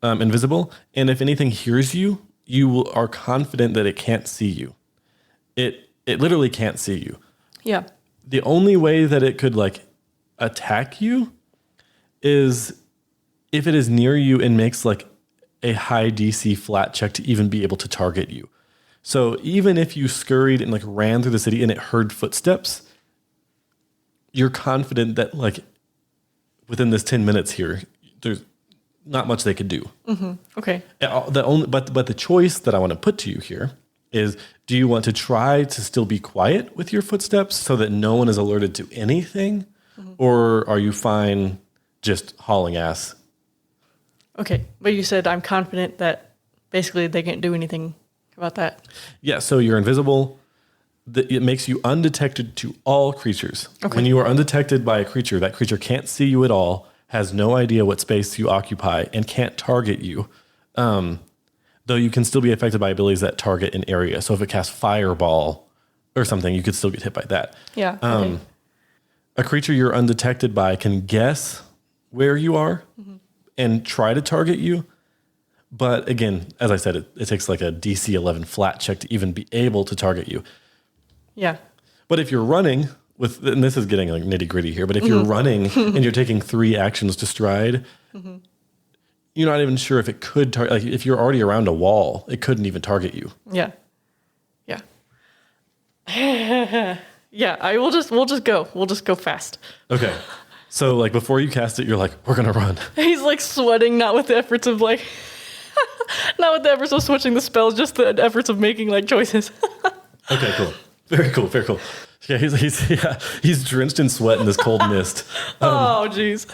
invisible, and if anything hears you, you are confident that it can't see you. It literally can't see you. Yeah. The only way that it could attack you is if it is near you and makes a high DC flat check to even be able to target you. So even if you scurried and ran through the city and it heard footsteps, you're confident that within this 10 minutes here, there's not much they could do. Mm-hmm. Okay. But the choice that I want to put to you here is, do you want to try to still be quiet with your footsteps so that no one is alerted to anything? Mm-hmm. Or are you fine just hauling ass? Okay. But you said I'm confident that basically they can't do anything about that. Yeah, so you're invisible. It makes you undetected to all creatures. Okay. When you are undetected by a creature, that creature can't see you at all, has no idea what space you occupy, and can't target you. Though you can still be affected by abilities that target an area. So if it casts Fireball or something, you could still get hit by that. Yeah. Okay. A creature you're undetected by can guess where you are and try to target you. But again, as I said, it takes a DC 11 flat check to even be able to target you. Yeah. But if you're running and this is getting nitty gritty here, but if you're running and you're taking 3 actions to stride, you're not even sure if it could target. If you're already around a wall, it couldn't even target you. Yeah. Yeah. Yeah. We'll just go. We'll just go fast. Okay. So before you cast it, you're we're gonna run. He's sweating, not with the efforts of not with the efforts of switching the spells, just the efforts of making choices. Okay, cool. Very cool. Very cool. Yeah, he's drenched in sweat in this cold mist. Oh, jeez.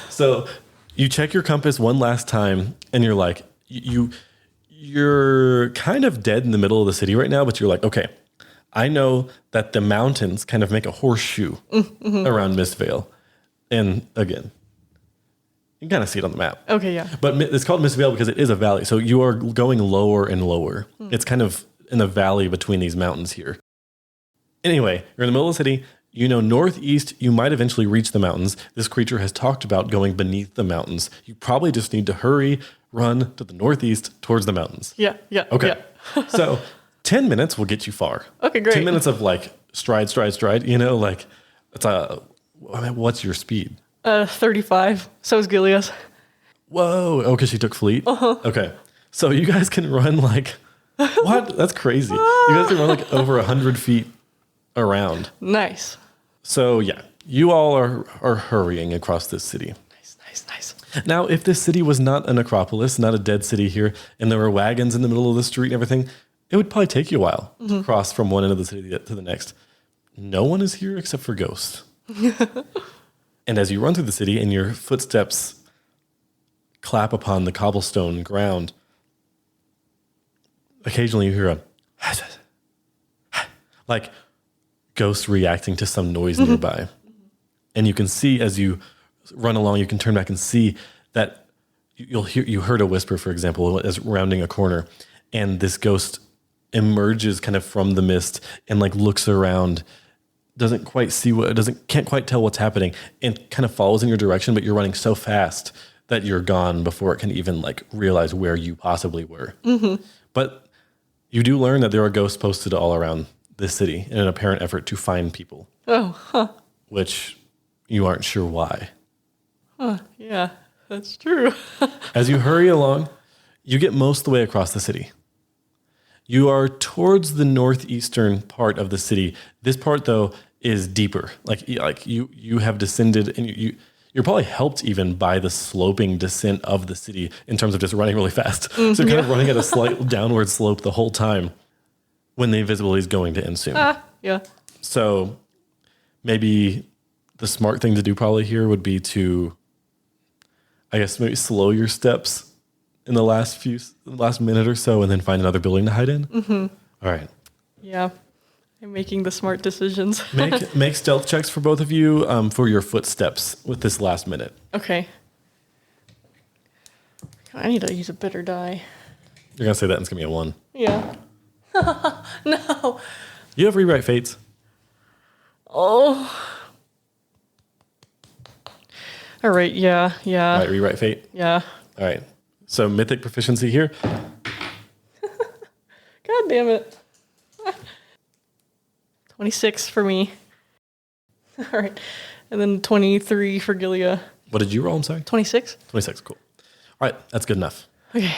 So you check your compass one last time, and you're like, you're kind of dead in the middle of the city right now, but you're like, okay, I know that the mountains kind of make a horseshoe around Mistvale. And again, you can kind of see it on the map. Okay, yeah. But it's called Mistvale because it is a valley. So you are going lower and lower. It's kind of in the valley between these mountains here. Anyway, you're in the middle of the city. You know, northeast, you might eventually reach the mountains. This creature has talked about going beneath the mountains. You probably just need to hurry, run to the northeast towards the mountains. Yeah. Okay. Yeah. So 10 minutes will get you far. Okay, great. 10 minutes of like stride, you know, like what's your speed? 35. So is Gilia's. Whoa. Oh, because she took fleet? Okay. So you guys can run like, what? That's crazy. You guys can run like over 100 feet around. Nice. So yeah, you all are hurrying across this city. Nice. Now, if this city was not a necropolis, not a dead city here, and there were wagons in the middle of the street and everything, it would probably take you a while to cross from one end of the city to the next. No one is here except for ghosts. And as you run through the city and your footsteps clap upon the cobblestone ground, occasionally you hear a like ghosts reacting to some noise nearby. And you can see as you run along, you can turn back and see that you heard a whisper, for example, as rounding a corner, and this ghost emerges kind of from the mist and like looks around, can't quite tell what's happening, and kind of follows in your direction, but you're running so fast that you're gone before it can even like realize where you possibly were. But you do learn that there are ghosts posted all around this city in an apparent effort to find people. Which you aren't sure why. Yeah, that's true. As you hurry along, you get most of the way across the city. You are towards the northeastern part of the city. This part, though, is deeper. Like you have descended, and you're probably helped even by the sloping descent of the city in terms of just running really fast. So you're kind of running at a slight downward slope the whole time when the invisibility is going to end soon. Yeah. So maybe the smart thing to do probably here would be to, I guess, maybe slow your steps in the last minute or so, and then find another building to hide in. All right. Yeah. I'm making the smart decisions. Make stealth checks for both of you for your footsteps with this last minute. Okay. I need to use a better die. You're going to say that and it's going to be a 1. Yeah. No. You have rewrite fates. Oh. All right. Yeah. All right, rewrite fate. Yeah. All right. So mythic proficiency here. God damn it. 26 for me. All right. And then 23 for Gilia. What did you roll? I'm sorry. 26. 26. Cool. All right. That's good enough. Okay.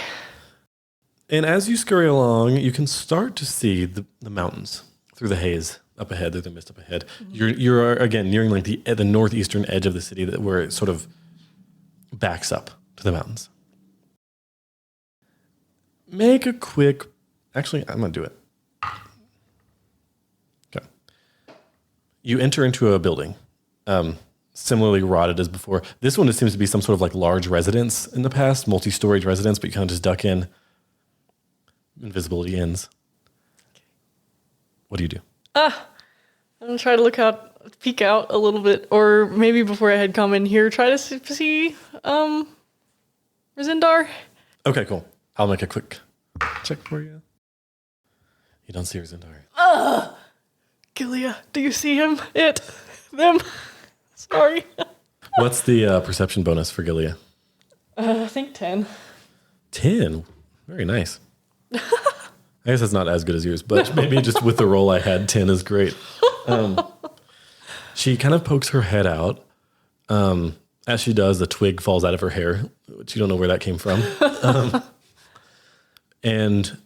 And as you scurry along, you can start to see the mountains through the haze up ahead, through the mist up ahead. You're again nearing like the northeastern edge of the city where it sort of backs up to the mountains. Make a quick... Actually, I'm going to do it. Okay. You enter into a building, similarly rotted as before. This one, it seems to be some sort of like large residence in the past, multi-storied residence, but you kind of just duck in. Invisibility ends. What do you do? I'm going to try to peek out a little bit, or maybe before I had come in here, try to see Rzundar. Okay, cool. I'll make a quick check for you. You don't see Rzundar. Gilia, do you see him? Them? Sorry. What's the perception bonus for Gilia? I think 10. 10? Very nice. I guess that's not as good as yours, but maybe just with the roll I had, 10 is great. She kind of pokes her head out. As she does, the twig falls out of her hair, which you don't know where that came from. And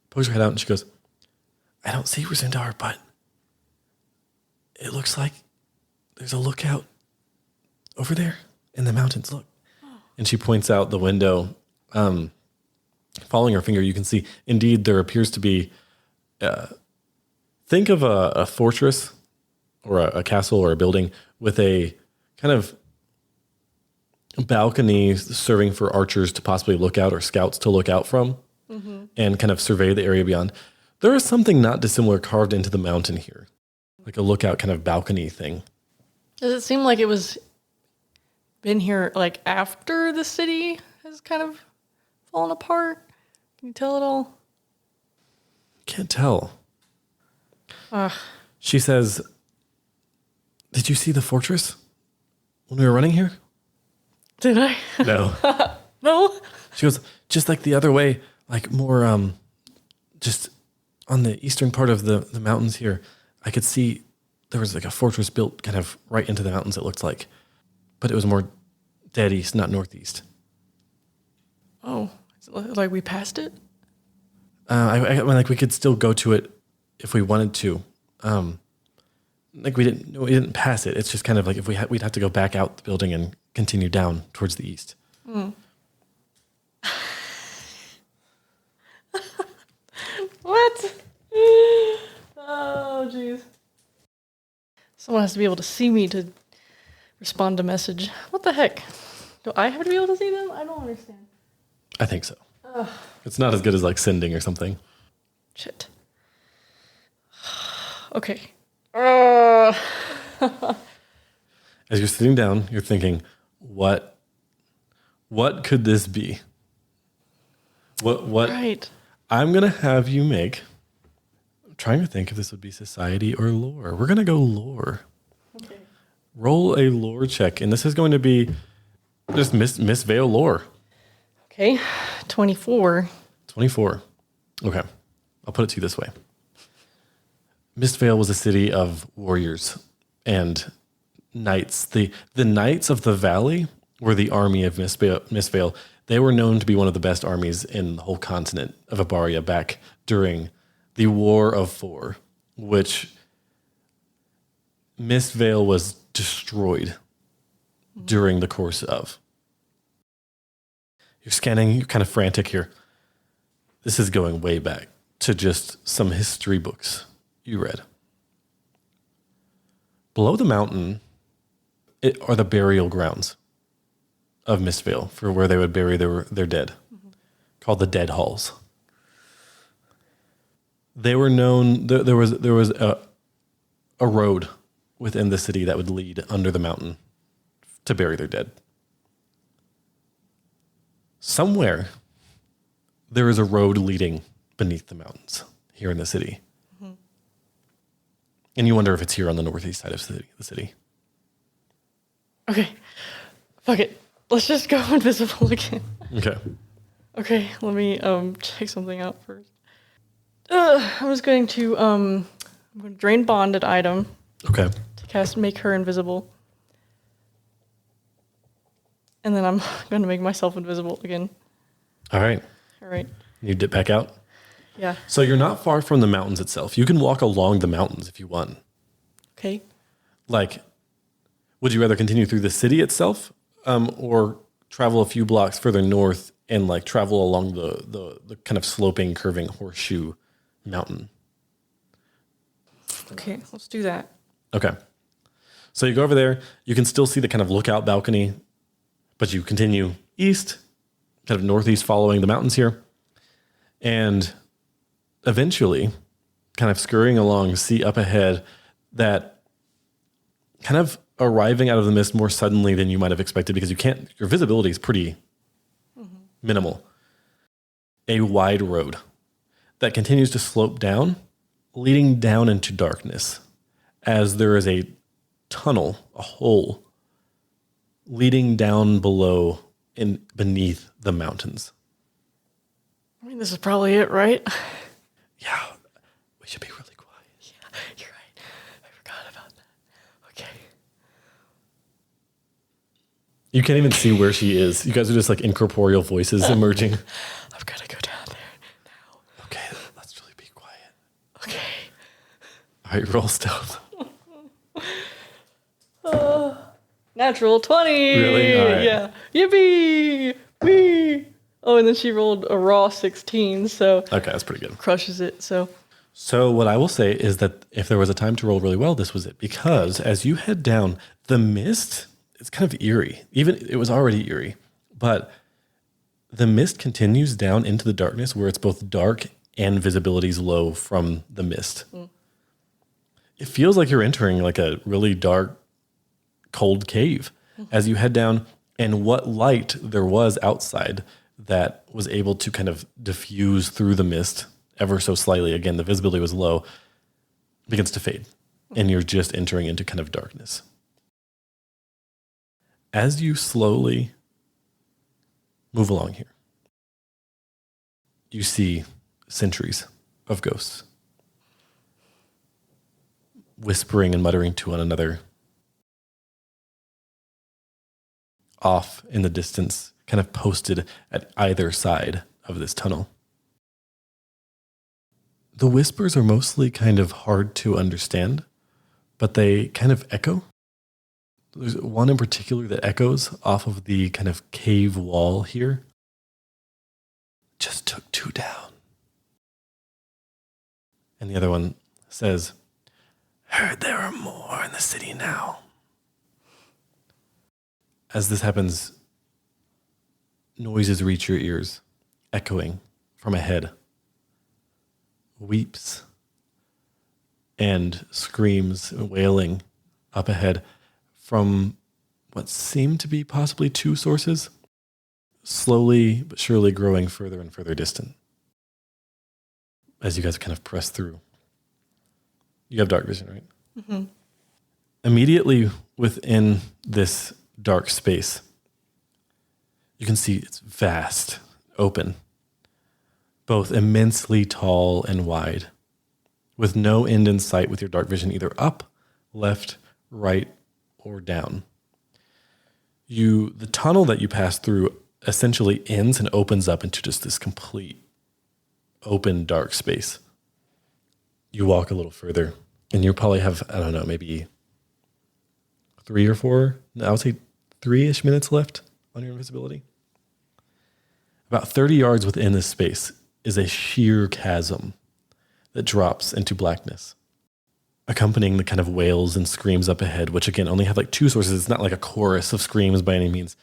pokes her head out and she goes, I don't see Rzundar, but it looks like there's a lookout over there in the mountains. Look. And she points out the window. Following her finger, you can see, indeed, there appears to be Think of a fortress or a castle or a building with a kind of balcony serving for archers to possibly look out or scouts to look out from and kind of survey the area beyond. There is something not dissimilar carved into the mountain here, like a lookout kind of balcony thing. Does it seem like it was been here like after the city has kind of fallen apart? Can you tell at all? Can't tell. She says, "Did you see the fortress when we were running here?" Did I? No. No? She goes, "Just like the other way, like more, just on the eastern part of the mountains here, I could see there was like a fortress built kind of right into the mountains, it looked like. But it was more dead east, not northeast." Oh, like we passed it? I mean, like we could still go to it if we wanted to. Like we didn't pass it. It's just kind of like if we'd have to go back out the building and continue down towards the east. What? Oh, jeez. Someone has to be able to see me to respond to message. What the heck? Do I have to be able to see them? I don't understand. I think so. It's not as good as like sending or something. Shit. Okay. As you're sitting down, you're thinking, what could this be? What? Right. I'm going to have you make, I'm trying to think if this would be society or lore. We're going to go lore. Okay. Roll a lore check, and this is going to be just Mistvale lore. Okay. 24. 24. Okay. I'll put it to you this way. Mistvale was a city of warriors and knights. The knights of the valley were the army of Mistvale. They were known to be one of the best armies in the whole continent of Abaria back during the War of Four, which Mistvale was destroyed during the course of. You're scanning, you're kind of frantic here. This is going way back to just some history books you read. Below the mountain are the burial grounds of Mistvale for where they would bury their dead, called the Dead Halls. They were known. There was a road within the city that would lead under the mountain to bury their dead. Somewhere there is a road leading beneath the mountains here in the city. And you wonder if it's here on the northeast side of the city. Okay. Fuck it. Let's just go invisible again. Okay. Okay, let me check something out first. I'm just going to I'm going to drain bonded item. Okay. To cast make her invisible. And then I'm going to make myself invisible again. All right. All right. You dip back out? Yeah. So you're not far from the mountains itself. You can walk along the mountains if you want. Okay. Like, would you rather continue through the city itself or travel a few blocks further north and like travel along the kind of sloping, curving horseshoe mountain? Okay, let's do that. Okay. So you go over there. You can still see the kind of lookout balcony, but you continue east, kind of northeast following the mountains here. And eventually, kind of scurrying along, see up ahead that kind of arriving out of the mist more suddenly than you might have expected because your visibility is pretty minimal. A wide road that continues to slope down, leading down into darkness as there is a tunnel, a hole, leading down below and beneath the mountains. I mean, this is probably it, right? Yeah, we should be really quiet. Yeah, you're right. I forgot about that. Okay. You can't even see where she is. You guys are just like incorporeal voices emerging. I've got to go down there now. Okay, let's really be quiet. Okay. All right, roll stealth. Natural 20. Really? All right. Yeah. Yippee! Whee! Oh, and then she rolled a raw 16, so Okay, that's pretty good. crushes it. So So what I will say is that if there was a time to roll really well, this was it. Because as you head down, the mist, it's kind of eerie. Even it was already eerie, but the mist continues down into the darkness where it's both dark and visibility's low from the mist. It feels like you're entering like a really dark, cold cave as you head down, and what light there was outside that was able to kind of diffuse through the mist ever so slightly. Again, the visibility was low, begins to fade, and you're just entering into kind of darkness. As you slowly move along here, you see centuries of ghosts whispering and muttering to one another off in the distance, kind of posted at either side of this tunnel. The whispers are mostly kind of hard to understand, but they kind of echo. There's one in particular that echoes off of the kind of cave wall here. Just took 2 down. And the other one says, heard there are more in the city now. As this happens, noises reach your ears, echoing from ahead. Weeps and screams and wailing up ahead from what seem to be possibly 2 sources, slowly but surely growing further and further distant as you guys kind of press through. You have dark vision, right? Mm-hmm. Immediately within this dark space, you can see it's vast, open, both immensely tall and wide, with no end in sight with your dark vision either up, left, right, or down. The tunnel that you pass through essentially ends and opens up into just this complete open dark space. You walk a little further and you probably have, I don't know, maybe 3 or 4, I would say 3-ish minutes left on your invisibility. About 30 yards within this space is a sheer chasm that drops into blackness, accompanying the kind of wails and screams up ahead, which again only have like 2 sources. It's not like a chorus of screams by any means.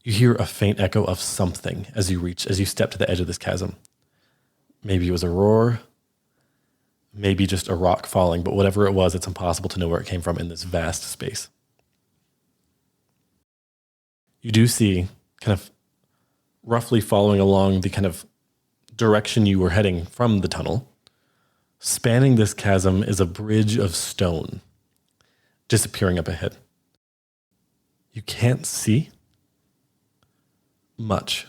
You hear a faint echo of something as you step to the edge of this chasm. Maybe it was a roar, maybe just a rock falling, but whatever it was, it's impossible to know where it came from in this vast space. You do see, kind of roughly following along the kind of direction you were heading from the tunnel, spanning this chasm is a bridge of stone disappearing up ahead. You can't see much,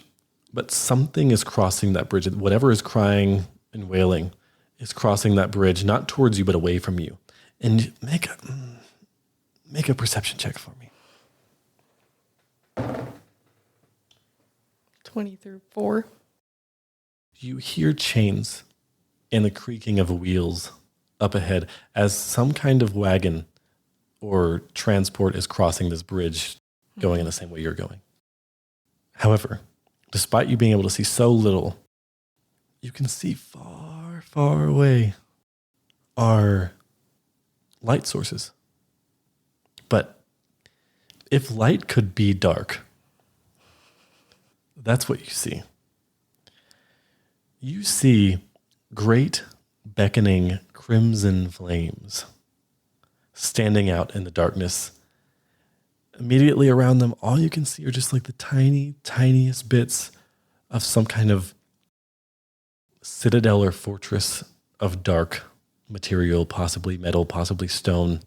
but something is crossing that bridge. Whatever is crying and wailing is crossing that bridge, not towards you, but away from you. And make a perception check for me. 24. You hear chains and the creaking of wheels up ahead as some kind of wagon or transport is crossing this bridge going in the same way you're going. However, despite you being able to see so little, you can see far, far away are light sources. But if light could be dark, that's what you see. You see great beckoning crimson flames standing out in the darkness. Immediately around them, all you can see are just like the tiniest bits of some kind of citadel or fortress of dark material, possibly metal, possibly stone.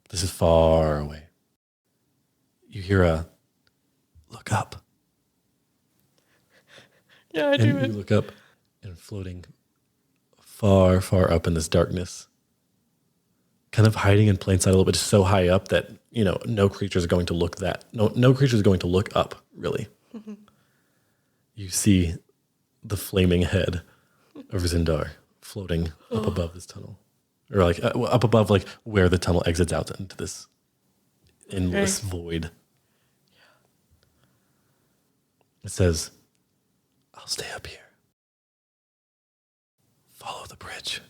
This is far away. You hear a look up. Yeah, I do. And you look up, and floating far, far up in this darkness, kind of hiding in plain sight a little bit, just so high up that, no creature is going to look no creature is going to look up, really. Mm-hmm. You see the flaming head of Rzundar floating up above this tunnel. Or like up above like where the tunnel exits out into this endless void. It says, I'll stay up here. Follow the bridge.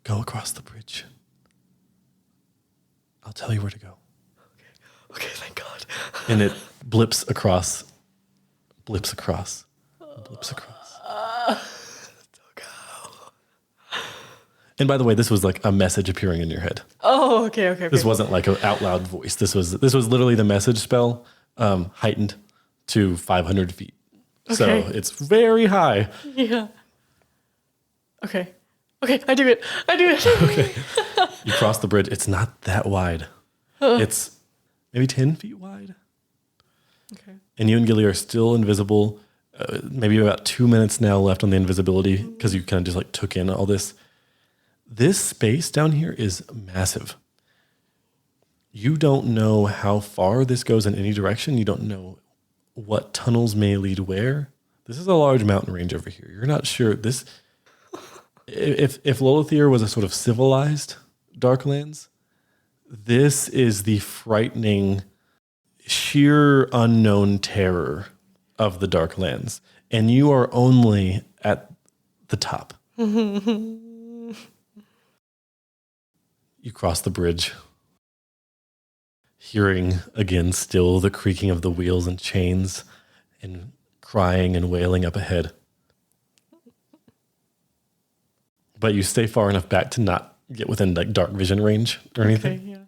Go across the bridge. I'll tell you where to go. Okay, thank God. And it blips across. Blips across. Blips across. And by the way, this was like a message appearing in your head. Oh, okay. This wasn't like an out loud voice. This was literally the message spell heightened to 500 feet. Okay. So it's very high. Yeah. Okay, I do it. Okay. You cross the bridge. It's not that wide. It's maybe 10 feet wide. Okay. And you and Gilly are still invisible. Maybe about 2 minutes now left on the invisibility because you kind of just like took in all this. This space down here is massive. You don't know how far this goes in any direction. You don't know what tunnels may lead where. This is a large mountain range over here. You're not sure this. If Lolithir was a sort of civilized Darklands, this is the frightening, sheer unknown terror of the Darklands, and you are only at the top. You cross the bridge, hearing again still the creaking of the wheels and chains, and crying and wailing up ahead. But you stay far enough back to not get within like dark vision range or anything. Okay, yeah.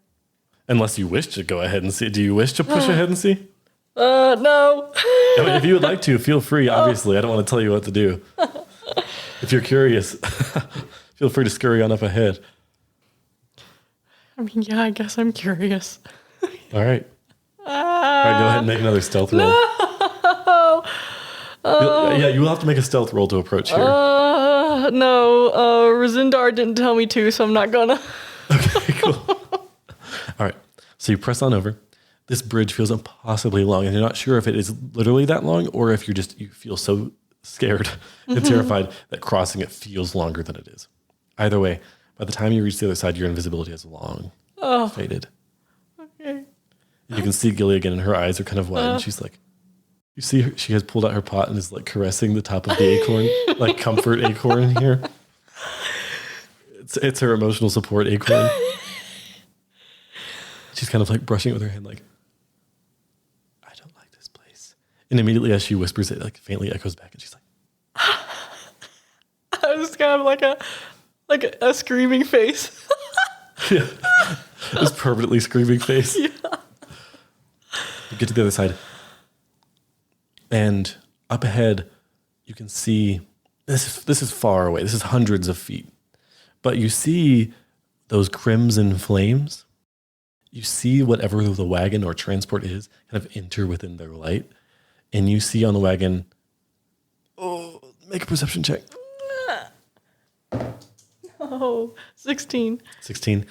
Unless you wish to go ahead and see. Do you wish to push ahead and see? No. I mean, if you would like to, feel free. Obviously, I don't want to tell you what to do. If you're curious, feel free to scurry on up ahead. I mean, yeah, I guess I'm curious. All right. All right, go ahead and make another stealth roll. No. Yeah, you will have to make a stealth roll to approach here. No. Rzundar didn't tell me to, so I'm not gonna. Okay, cool. All right. So you press on over. This bridge feels impossibly long, and you're not sure if it is literally that long or if you feel so scared and terrified that crossing it feels longer than it is. Either way, by the time you reach the other side, your invisibility has long faded. Okay. You can see Gilly again, and her eyes are kind of wide, and she's like, you see her, she has pulled out her pot and is like caressing the top of the acorn, like comfort acorn here. It's her emotional support acorn. She's kind of like brushing it with her hand, like, I don't like this place. And immediately as she whispers it, like faintly echoes back, and she's like, I was kind of like a screaming face. yeah, this permanently screaming face. Yeah. You get to the other side, and up ahead, you can see this is far away. This is hundreds of feet, but you see those crimson flames. You see whatever the wagon or transport is kind of enter within their light, and you see on the wagon. Oh, make a perception check. Oh, 16. 16.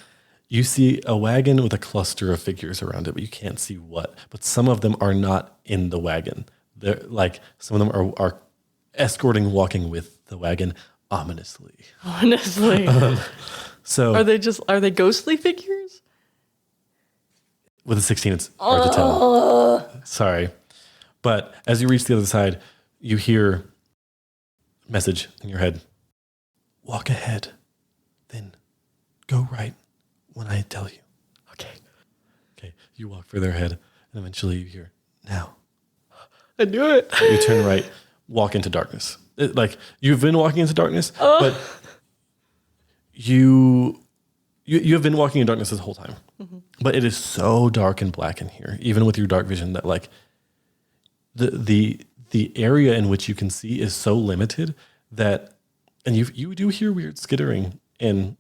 You see a wagon with a cluster of figures around it, but you can't see what. But some of them are not in the wagon. They're like, some of them are escorting, walking with the wagon ominously. Honestly. So Are they ghostly figures? with a 16, it's hard to tell. Sorry. But as you reach the other side, you hear a message in your head. Walk ahead, then go right when I tell you. Okay. You walk further ahead, and eventually you hear, now. I do it. You turn right, walk into darkness. Like, you've been walking into darkness, but you have been walking in darkness this whole time. Mm-hmm. But it is so dark and black in here, even with your dark vision, that like the area in which you can see is so limited that, and you do hear weird skittering and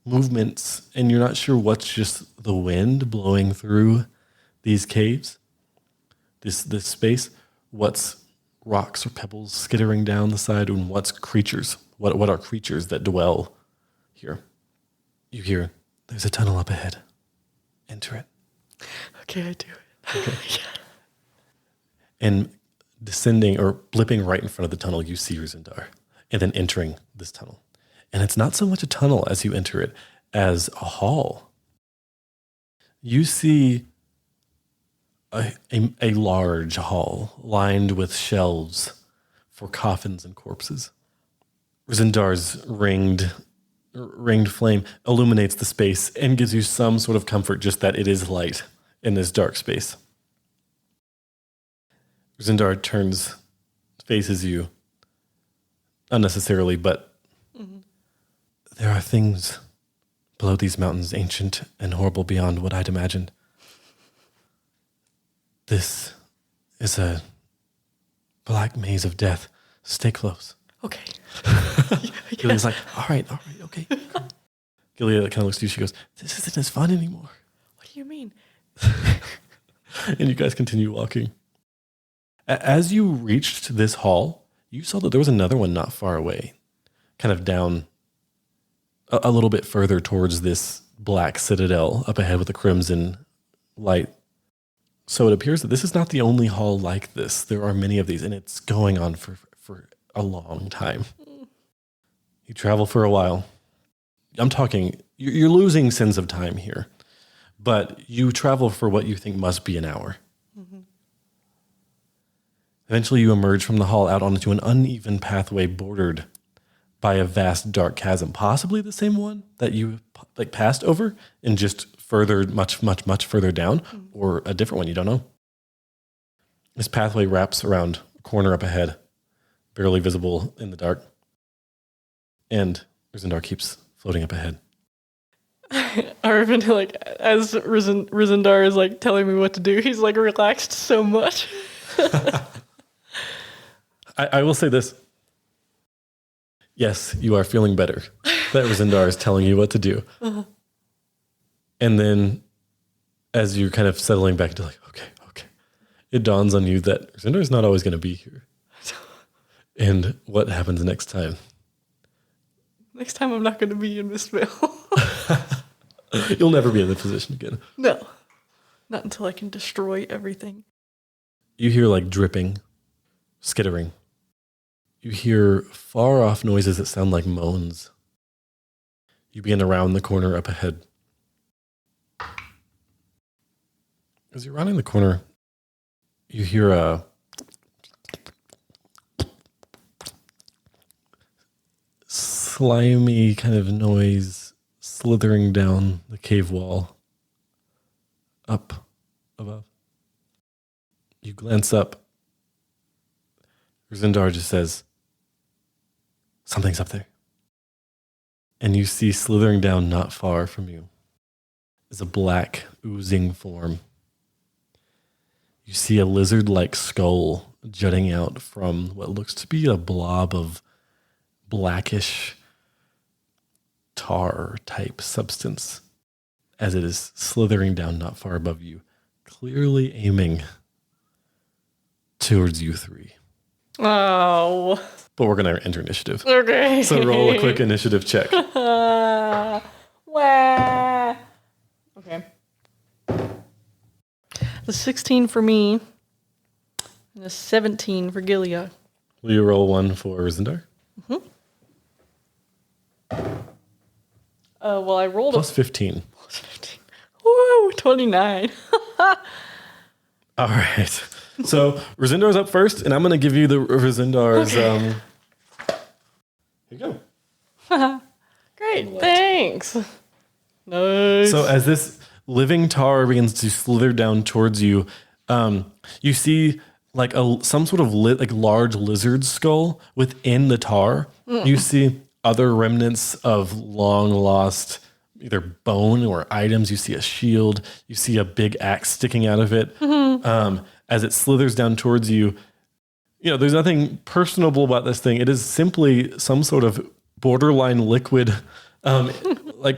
movements, and you're not sure what's just the wind blowing through these caves, this space, what's rocks or pebbles skittering down the side, and what's creatures, what are creatures that dwell here. You hear, there's a tunnel up ahead. Enter it. Okay, I do it. Okay. Yeah. And descending or blipping right in front of the tunnel, you see Rzundar, and then entering this tunnel. And it's not so much a tunnel as you enter it as a hall. You see a large hall lined with shelves for coffins and corpses. Rzundar's ringed ringed flame illuminates the space and gives you some sort of comfort just that it is light in this dark space. Rzundar faces you unnecessarily, but there are things below these mountains, ancient and horrible beyond what I'd imagined. This is a black maze of death. Stay close. Okay. Gilead's like, all right, okay. Gilead kind of looks at you. She goes, this isn't as fun anymore. What do you mean? And you guys continue walking. As you reached this hall, you saw that there was another one not far away, kind of down a little bit further towards this black citadel up ahead with the crimson light. So it appears that this is not the only hall like this. There are many of these, and it's going on for a long time. You travel for a while. I'm talking, you're losing sense of time here, but you travel for what you think must be an hour. Eventually you emerge from the hall out onto an uneven pathway bordered by a vast dark chasm, possibly the same one that you passed over and just further, much further down, or a different one, you don't know. This pathway wraps around a corner up ahead, barely visible in the dark. And Rzundar keeps floating up ahead. Aribhin, as Rzundar is telling me what to do, he's relaxed so much. I will say this. Yes, you are feeling better that Rzundar is telling you what to do. And then as you're kind of settling back into okay, it dawns on you that Rzundar is not always going to be here. And what happens next time? Next time I'm not going to be in Mistvale. You'll never be in the position again. No. Not until I can destroy everything. You hear dripping, skittering. You hear far off noises that sound like moans. You begin to round the corner up ahead. As you're rounding the corner, you hear a slimy kind of noise slithering down the cave wall up above. You glance up. Rzundar just says, something's up there. And you see slithering down not far from you is a black, oozing form. You see a lizard-like skull jutting out from what looks to be a blob of blackish tar-type substance as it is slithering down not far above you, clearly aiming towards you three. Oh. But we're going to enter initiative. Okay. So roll a quick initiative check. Wah. Okay. The 16 for me, and the 17 for Gilead. Will you roll one for Rzundar? Well, I rolled Plus 15. Plus 15. Woo, 29. All right. So Rzundar's up first, and I'm going to give you the Rzundar's. Okay. Here you go. Great, thanks. Nice. So as this living tar begins to slither down towards you, you see some sort of large lizard skull within the tar. You see other remnants of long lost either bone or items. You see a shield. You see a big axe sticking out of it. As it slithers down towards you, there's nothing personable about this thing. It is simply some sort of borderline liquid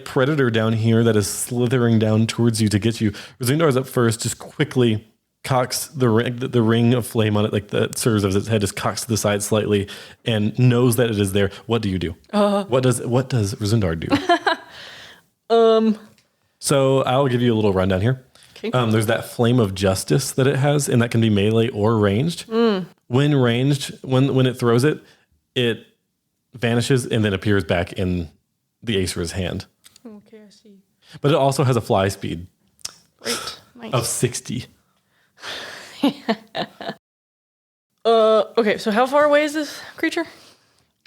predator down here that is slithering down towards you to get you. Rzundar's up first, just quickly cocks the ring of flame on it, that serves as its head, just cocks to the side slightly and knows that it is there. What do you do? What does Rzundar do? So I'll give you a little rundown here. Okay. There's that flame of justice that it has, and that can be melee or ranged. When ranged, when it throws it, it vanishes and then appears back in the aesra's hand. Okay, I see. But it also has a fly speed Nice. of 60. Okay, so how far away is this creature?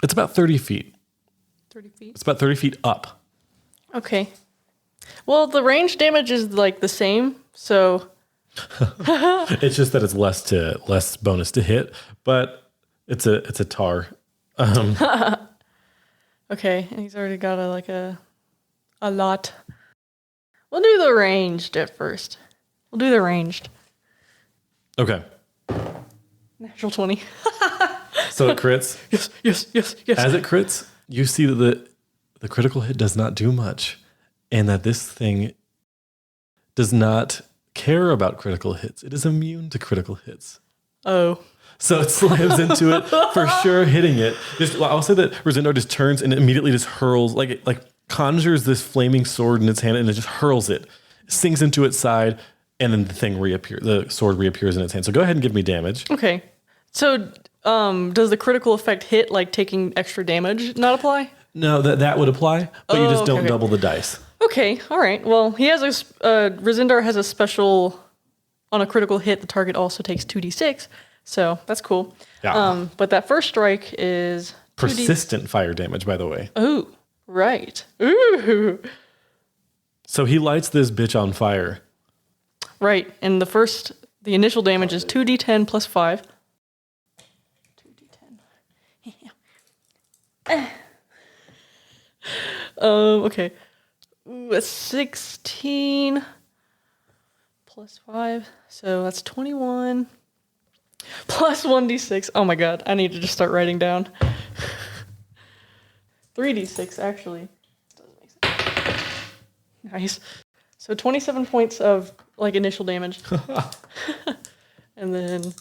It's about 30 feet. 30 feet. It's about 30 feet up. Okay. Well, the range damage is like the same, so It's just that it's less bonus to hit, but it's a tar. okay. And he's already got a lot. We'll do the ranged at first. We'll do the ranged. Okay. Natural 20. So it crits. Yes. As it crits, you see that the critical hit does not do much, and that this thing does not care about critical hits. It is immune to critical hits. Oh. So it slams into it for sure, hitting it. I'll say that Rzundar just turns and immediately just hurls, like conjures this flaming sword in its hand and it just hurls it, sinks into its side, and then the sword reappears in its hand. So go ahead and give me damage. Okay. So does the critical effect hit like taking extra damage not apply? No, that would apply, but you just don't double the dice. Okay, all right. Well, he has Rzundar has a special, on a critical hit, the target also takes 2d6, so that's cool. Yeah. But that first strike is Persistent fire damage, by the way. Oh, right. Ooh. So he lights this bitch on fire. Right, and the initial damage is 2d10 plus 5. 2d10. Okay. Ooh, that's 16 plus 5. So that's 21 plus 1d6. Oh my god, I need to just start writing down. 3d6 actually. Doesn't make sense. Nice. So 27 points of like initial damage. And then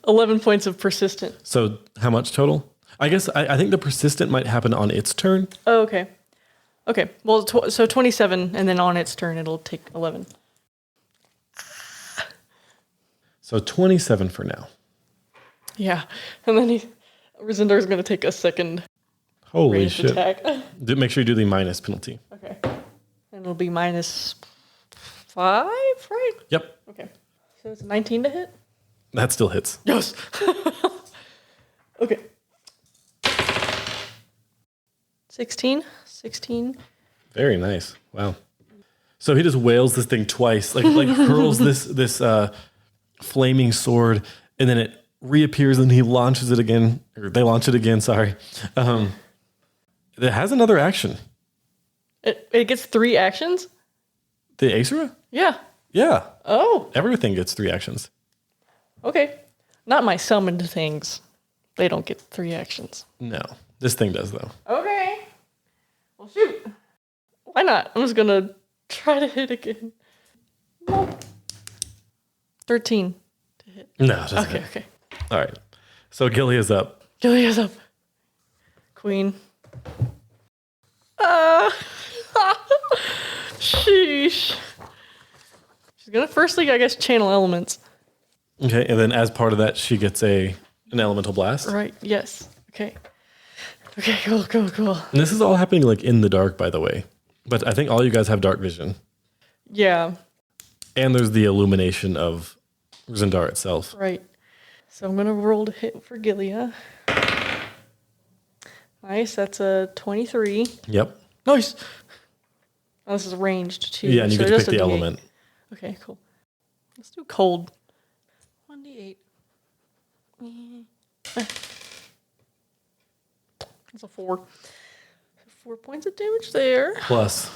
11 points of persistent. So how much total? I guess I think the persistent might happen on its turn. Oh, okay. Okay. Well, so 27, and then on its turn, it'll take 11. So 27 for now. Yeah. And then Rzundar's going to take a second Holy ranged shit. attack. Make sure you do the minus penalty. Okay. And it'll be minus 5, right? Yep. Okay. So it's 19 to hit? That still hits. Yes. Okay. 16. Very nice. Wow. So he just wails this thing twice, like hurls this flaming sword, and then it reappears and he launches it again, or they launch it again, sorry. It has another action. It gets 3 actions? The aesra? Yeah. Yeah. Oh. Everything gets 3 actions. Okay. Not my summoned things. They don't get 3 actions. No. This thing does, though. Okay. Well, shoot. Why not? I'm just going to try to hit again. 13 to hit. No, it doesn't hit. Okay. All right. So Gillia's up. Gillia's up. Queen. Sheesh. She's going to firstly, I guess, channel elements. Okay, and then as part of that, she gets an elemental blast. Right, yes. Okay. Okay, cool. And this is all happening like in the dark, by the way. But I think all you guys have dark vision. Yeah. And there's the illumination of Rzundar itself. Right. So I'm going to roll to hit for Gilia. Nice, that's a 23. Yep. Nice. Oh, this is ranged too. Yeah, and you so get to just pick the a D8. element. Okay, cool. Let's do cold. 1d8. That's a 4. 4 points of damage there. Plus.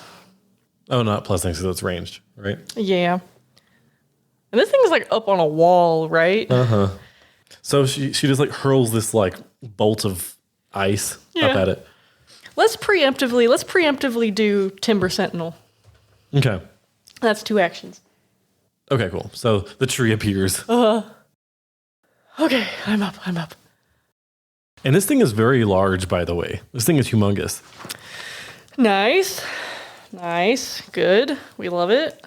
Oh, not plus thanks because it's ranged, right? Yeah. And this thing is like up on a wall, right? Uh-huh. So she just like hurls this like bolt of ice up at it. Let's preemptively do Timber Sentinel. Okay. That's 2 actions. Okay, cool. So the tree appears. Okay, I'm up. And this thing is very large, by the way. This thing is humongous. Nice. Good. We love it.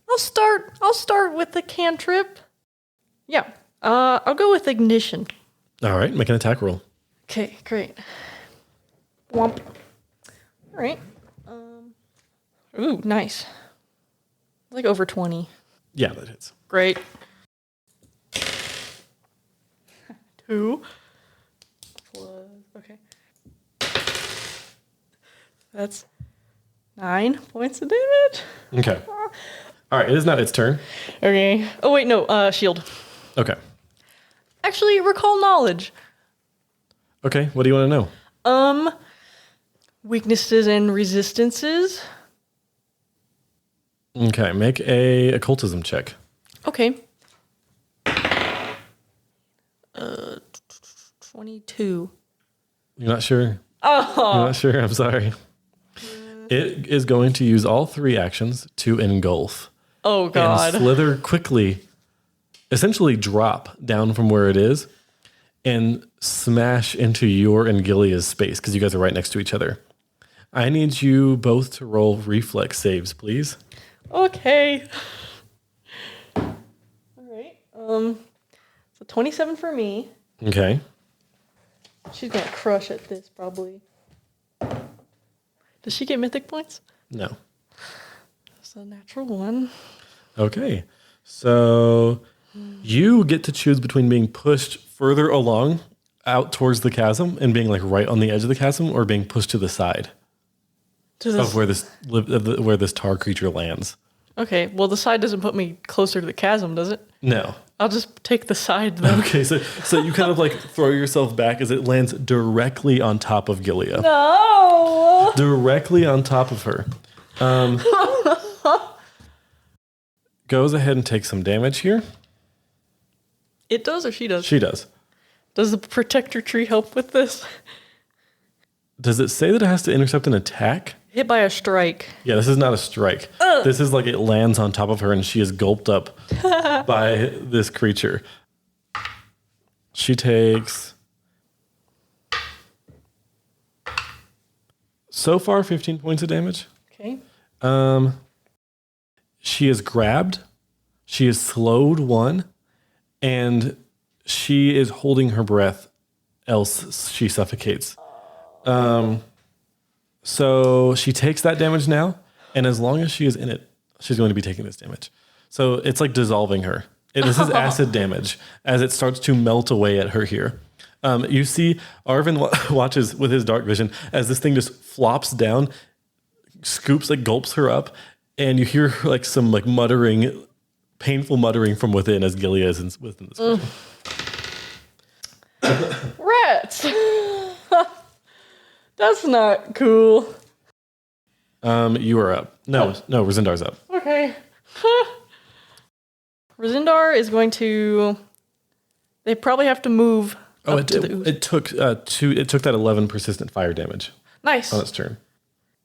I'll start with the cantrip. Yeah. I'll go with ignition. All right, make an attack roll. Okay, great. Womp. All right. Ooh, nice. Like over 20. Yeah, that hits. Great. 2. Okay. That's 9 points of damage. Okay. All right, it is now its turn. Okay. Oh, wait, no. Shield. Okay. Actually, recall knowledge. Okay, what do you want to know? Weaknesses and resistances. Okay, make a occultism check. Okay. 22. You're not sure? Oh. You're not sure? I'm sorry. It is going to use all 3 actions to engulf. Oh, God. And slither quickly, essentially drop down from where it is and smash into your and Gilia's space because you guys are right next to each other. I need you both to roll reflex saves, please. Okay. All right. So 27 for me. Okay. She's gonna crush at this probably. Does she get mythic points? No. It's a natural 1. Okay. So you get to choose between being pushed further along out towards the chasm and being like right on the edge of the chasm or being pushed to the side of where this tar creature lands. Okay, well the side doesn't put me closer to the chasm, does it? No. I'll just take the side then. Okay, so you kind of like throw yourself back as it lands directly on top of Gilia. No! Directly on top of her. Goes ahead and takes some damage here. It does or she does? She does. Does the protector tree help with this? Does it say that it has to intercept an attack? Hit by a strike. Yeah, this is not a strike. This is like it lands on top of her and she is gulped up by this creature. She takes so far 15 points of damage. Okay. She is grabbed. She is slowed 1. And she is holding her breath, else she suffocates. So she takes that damage now, and as long as she is in it, she's going to be taking this damage. So it's like dissolving her. This is acid damage as it starts to melt away at her here. You see Aribhin watches with his dark vision as this thing just flops down, scoops, like gulps her up, and you hear like some like muttering, painful muttering from within as Gilia is within this creature. Rats! That's not cool. You are up. No, Rzundar's up. Okay. Rzundar is going to... They probably have to move up to the ooze. It took that 11 persistent fire damage. Nice. On its turn.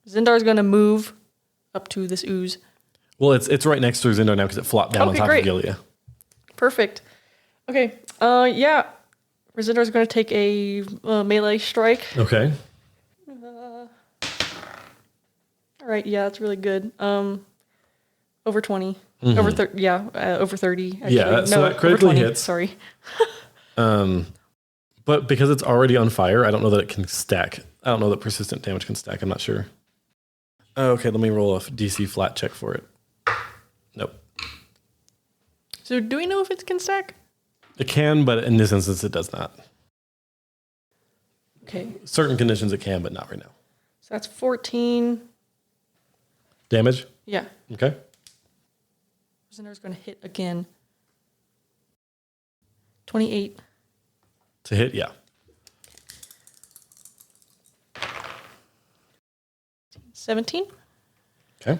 Rzundar is going to move up to this ooze. Well, it's right next to Rzundar now because it flopped down on top of Gilia. Perfect. Okay. Yeah. Rzundar is going to take a melee strike. Okay. All right. Yeah, that's really good. Over 20. Mm-hmm. Over 30. Yeah, over 30. Actually. Yeah. So that critically hits. Sorry. But because it's already on fire, I don't know that it can stack. I don't know that persistent damage can stack. I'm not sure. Okay, let me roll a DC flat check for it. Nope. So do we know if it can stack? It can, but in this instance, it does not. Okay. Certain conditions it can, but not right now. So that's 14. Damage? Yeah. Okay. Rzundar's going to hit again. 28. To hit, yeah. 17. Okay.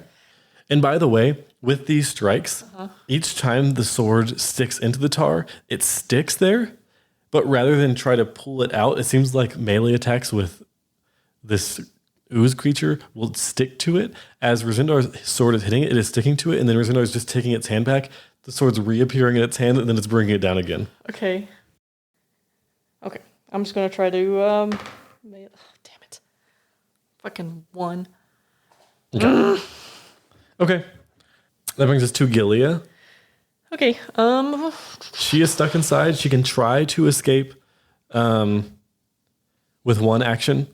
And by the way, with these strikes, each time the sword sticks into the tar, it sticks there. But rather than try to pull it out, it seems like melee attacks with this ooze creature will stick to it. As Rzundar's sword is hitting it, it is sticking to it. And then Rzundar is just taking its hand back. The sword's reappearing in its hand, and then it's bringing it down again. Okay. Okay. I'm just going to try to... damn it. Fucking 1. Okay. Okay. That brings us to Gilia. Okay. She is stuck inside. She can try to escape with one action.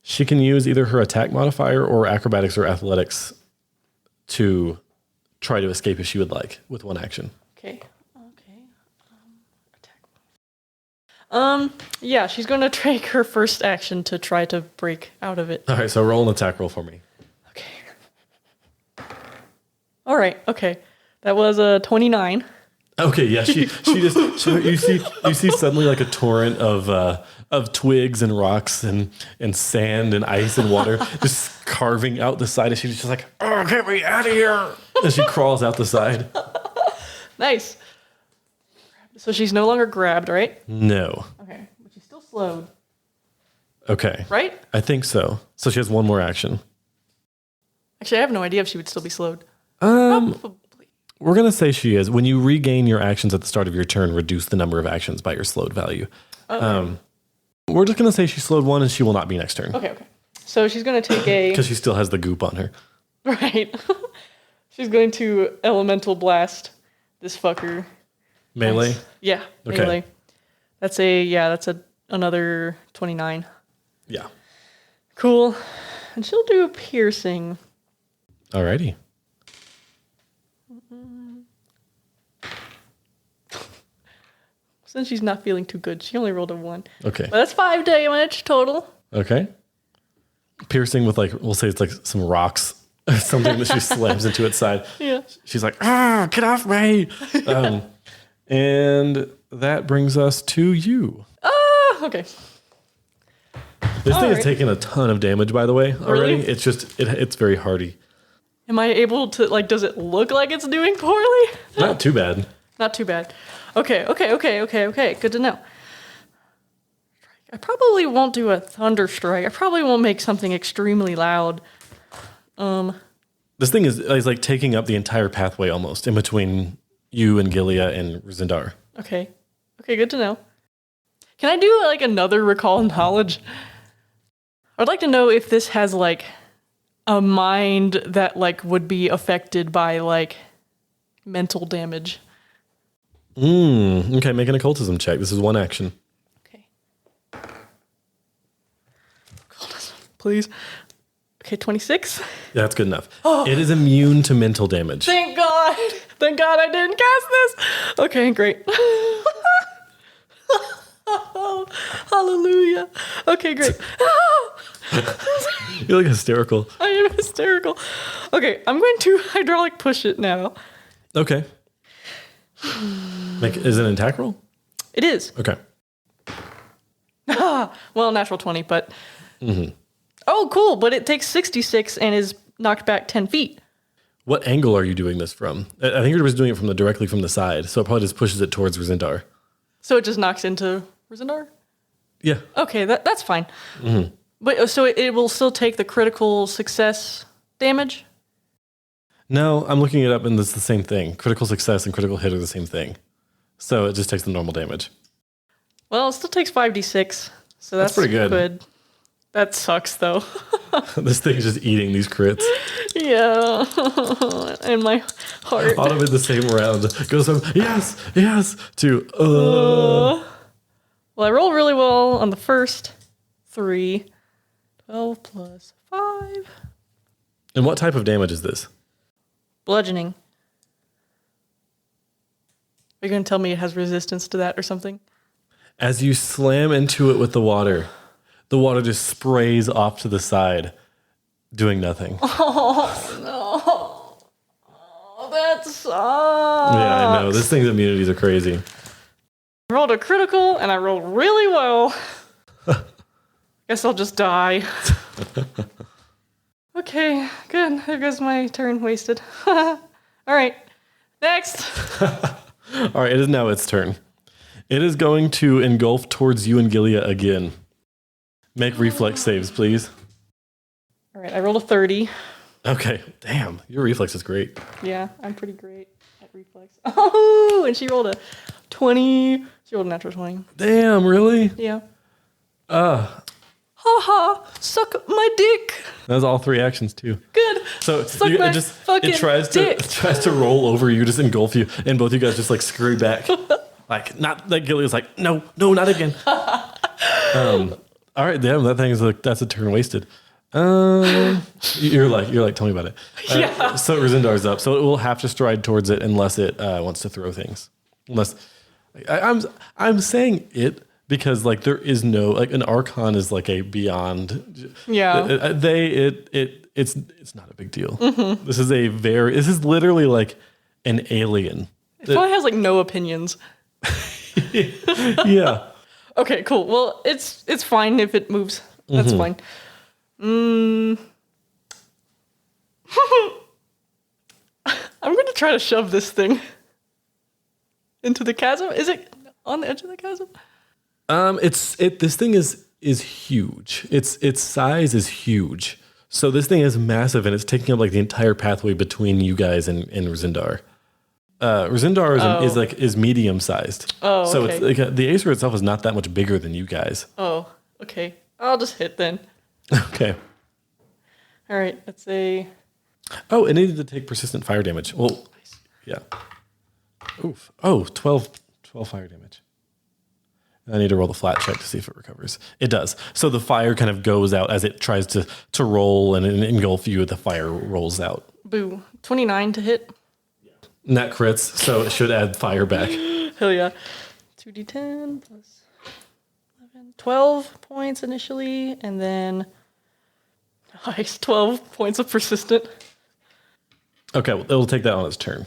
She can use either her attack modifier or acrobatics or athletics to try to escape if she would like with one action. Okay. Okay. Attack. Yeah, she's going to take her first action to try to break out of it. All right, so roll an attack roll for me. Okay. All right, okay. That was a 29. Okay, yeah, you see suddenly like a torrent of twigs and rocks and sand and ice and water just carving out the side, and she's just like, "Oh, get me out of here!" And she crawls out the side. Nice. So she's no longer grabbed, right? No. Okay, but she's still slowed. Okay. Right? I think so. So she has one more action. Actually, I have no idea if she would still be slowed. Probably. We're going to say she is. When you regain your actions at the start of your turn, reduce the number of actions by your slowed value. Okay. We're just going to say she slowed one and she will not be next turn. Okay. So she's going to take a... Because she still has the goop on her. Right. She's going to elemental blast this fucker. Melee? Nice. Yeah, okay. Melee. That's another 29. Yeah. Cool. And she'll do a piercing. Alrighty. Since she's not feeling too good, she only rolled a 1. Okay. But that's 5 damage total. Okay. Piercing with we'll say it's like some rocks or something that she slams into its side. Yeah. She's like, get off me. And that brings us to you. Okay. This thing has taken a ton of damage, by the way, already. Really? It's just, it's very hardy. Am I able to, does it look like it's doing poorly? Not too bad. Not too bad. Okay. Good to know. I probably won't do a thunder strike. I probably won't make something extremely loud. This thing is like taking up the entire pathway almost in between you and Gilia and Rzundar. Okay, good to know. Can I do another recall knowledge? I'd like to know if this has a mind that would be affected by mental damage. Okay, make an occultism check. This is one action. Okay. Occultism, please. Okay, 26. Yeah, that's good enough. Oh. It is immune to mental damage. Thank God. Thank God I didn't cast this. Okay, great. Hallelujah. Okay, great. You're hysterical. I am hysterical. Okay, I'm going to hydraulic push it now. Okay. Is it an attack roll? It is. Okay. Well, natural 20, but... Mm-hmm. Oh, cool, but it takes 66 and is knocked back 10 feet. What angle are you doing this from? I think you're just doing it directly from the side, so it probably just pushes it towards Rzundar. So it just knocks into Rzundar? Yeah. Okay, that's fine. Mm-hmm. But so it will still take the critical success damage? No, I'm looking it up and it's the same thing. Critical success and critical hit are the same thing. So it just takes the normal damage. Well, it still takes 5d6, so that's pretty good. That sucks, though. This thing's just eating these crits. Yeah. And my heart. All of it the same round. Goes from, yes, to, Well, I rolled really well on the first 3. 12 plus 5. And what type of damage is this? Bludgeoning. Are you going to tell me it has resistance to that or something? As you slam into it with the water just sprays off to the side, doing nothing. Oh, no. Oh, that sucks. Yeah, I know. This thing's immunities are crazy. I rolled a critical, and I rolled really well. Guess I'll just die. Okay, good. There goes my turn wasted. All right, next. All right, it is now its turn. It is going to engulf towards you and Gilia again. Make reflex saves, please. All right, I rolled a 30. Okay, damn, your reflex is great. Yeah, I'm pretty great at reflex. Oh, and she rolled a 20. She rolled a natural 20. Damn, really? Yeah. Ha, suck my dick. That was all 3 actions too. Good. So suck my fucking dick. It tries to roll over you, just engulf you, and both you guys just scurry back. Not like Gillia's no, not again. All right, damn, that thing is that's a turn wasted. You're like, tell me about it. Yeah. So Rzundar's up, so it will have to stride towards it unless it wants to throw things. Unless I'm saying it because like there is no like an archon is like a beyond. Yeah. It's not a big deal. This is literally like an alien. It probably has like no opinions. Yeah. Okay, cool. Well, it's fine if it moves. That's fine. I'm going to try to shove this thing into the chasm. Is it on the edge of the chasm? This thing is huge. Its size is huge. So this thing is massive, and it's taking up like the entire pathway between you guys and Rzundar. Rzundar is medium sized. Oh, so okay. it's like the aesra itself is not that much bigger than you guys. Oh, okay. I'll just hit then. Okay. All right. Let's say. Oh, it needed to take persistent fire damage. Well, yeah. Oof. Oh, 12 fire damage. I need to roll the flat check to see if it recovers. It does. So the fire kind of goes out as it tries to roll and engulf you. The fire rolls out. Boo. 29 to hit. And that crits, so it should add fire back. Hell yeah. 2d10 plus 11. 12 points initially, and then nice 12 points of persistent. Okay, well, it'll take that on its turn.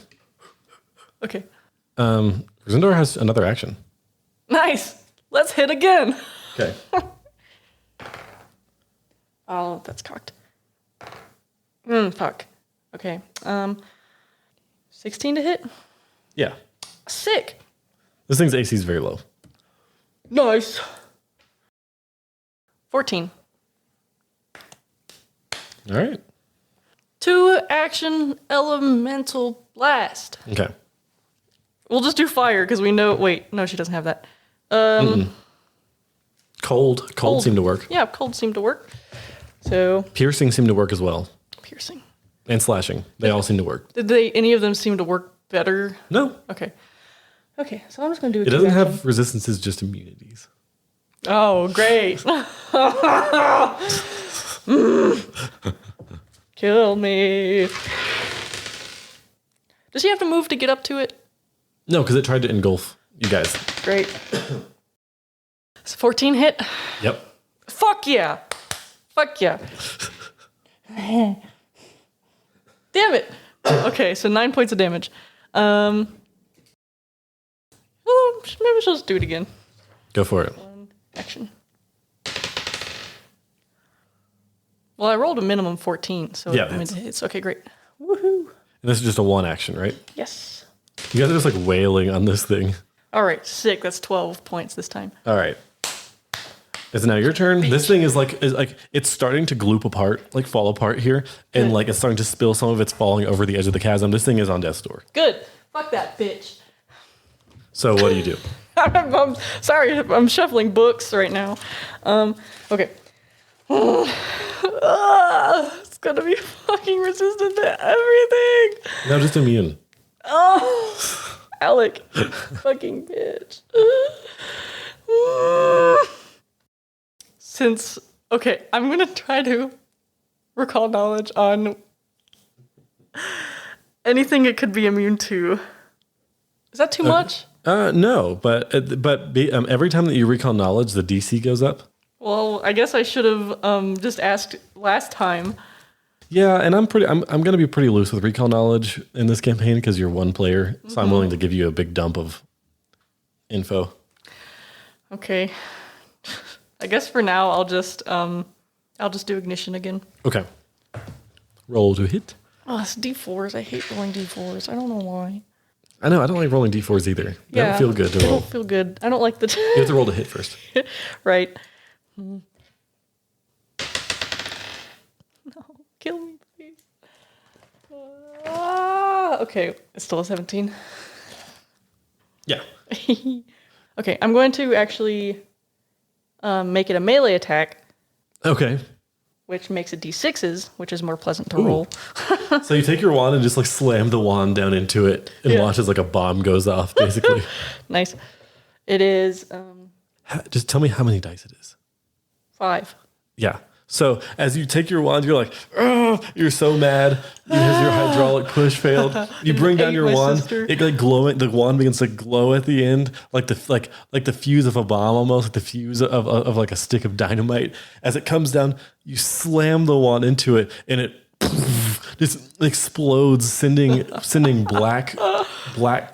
Okay. Rzundar has another action. Nice. Let's hit again. Okay. Oh, that's cocked. Fuck. Okay. 16 to hit. Yeah. Sick. This thing's AC is very low. Nice. 14. All right. 2 action elemental blast. Okay. We'll just do fire because we know. Wait, no, she doesn't have that. Cold seemed to work. Yeah, cold seemed to work. So Piercing seemed to work as well. piercing. And slashing. They all seem to work. Did any of them seem to work better? No. Okay. Okay, so I'm just gonna do. It doesn't have resistances, just immunities. Oh, great! Kill me. Does she have to move to get up to it? No, because it tried to engulf you guys. Great. It's 14 hit. Yep. Fuck yeah! Fuck yeah! Damn it! Okay, so 9 points of damage. Well, maybe she'll just do it again. Go for it. One action. Well, I rolled a minimum 14, so Yeah, it means it hits. Okay, great. Woohoo! And this is just a one action, right? Yes. You guys are just like wailing on this thing. All right, sick. That's 12 points this time. All right. It's now your turn. This thing is like it's starting to gloop apart, like fall apart here, and like it's starting to spill. Some of it's falling over the edge of the chasm. This thing is on death's door. Good. Fuck that bitch. So what do you do? I'm sorry. I'm shuffling books right now. Okay. It's gonna be fucking resistant to everything. No, just immune. Oh, Alec, fucking bitch. I'm gonna try to recall knowledge on anything it could be immune to. Is that too much? No, but every time that you recall knowledge, the DC goes up. Well, I guess I should have just asked last time. Yeah, and I'm going to be pretty loose with recall knowledge in this campaign because you're one player, so I'm willing to give you a big dump of info. Okay. I guess for now I'll just do ignition again. Okay. Roll to hit. Oh, it's D4s. I hate rolling D4s. I don't know why. I know, I don't like rolling D4s either. They don't feel good to They roll. don't feel good. I don't like the... You have to roll to hit first. Right. No, kill me, please. Okay, it's still a 17. Yeah. Okay, I'm going to actually make it a melee attack, Okay. which makes it D6s, which is more pleasant to roll. So you take your wand and just like slam the wand down into it and watch as like a bomb goes off, basically. Nice. It is Just tell me how many dice it is. 5. Yeah. So as you take your wand, you're like, oh, you're so mad because your hydraulic push failed. You bring down your wand. Sister. It like glowing. The wand begins to glow at the end, like the fuse of a bomb, almost like the fuse of like a stick of dynamite. As it comes down, you slam the wand into it, and it just explodes, sending black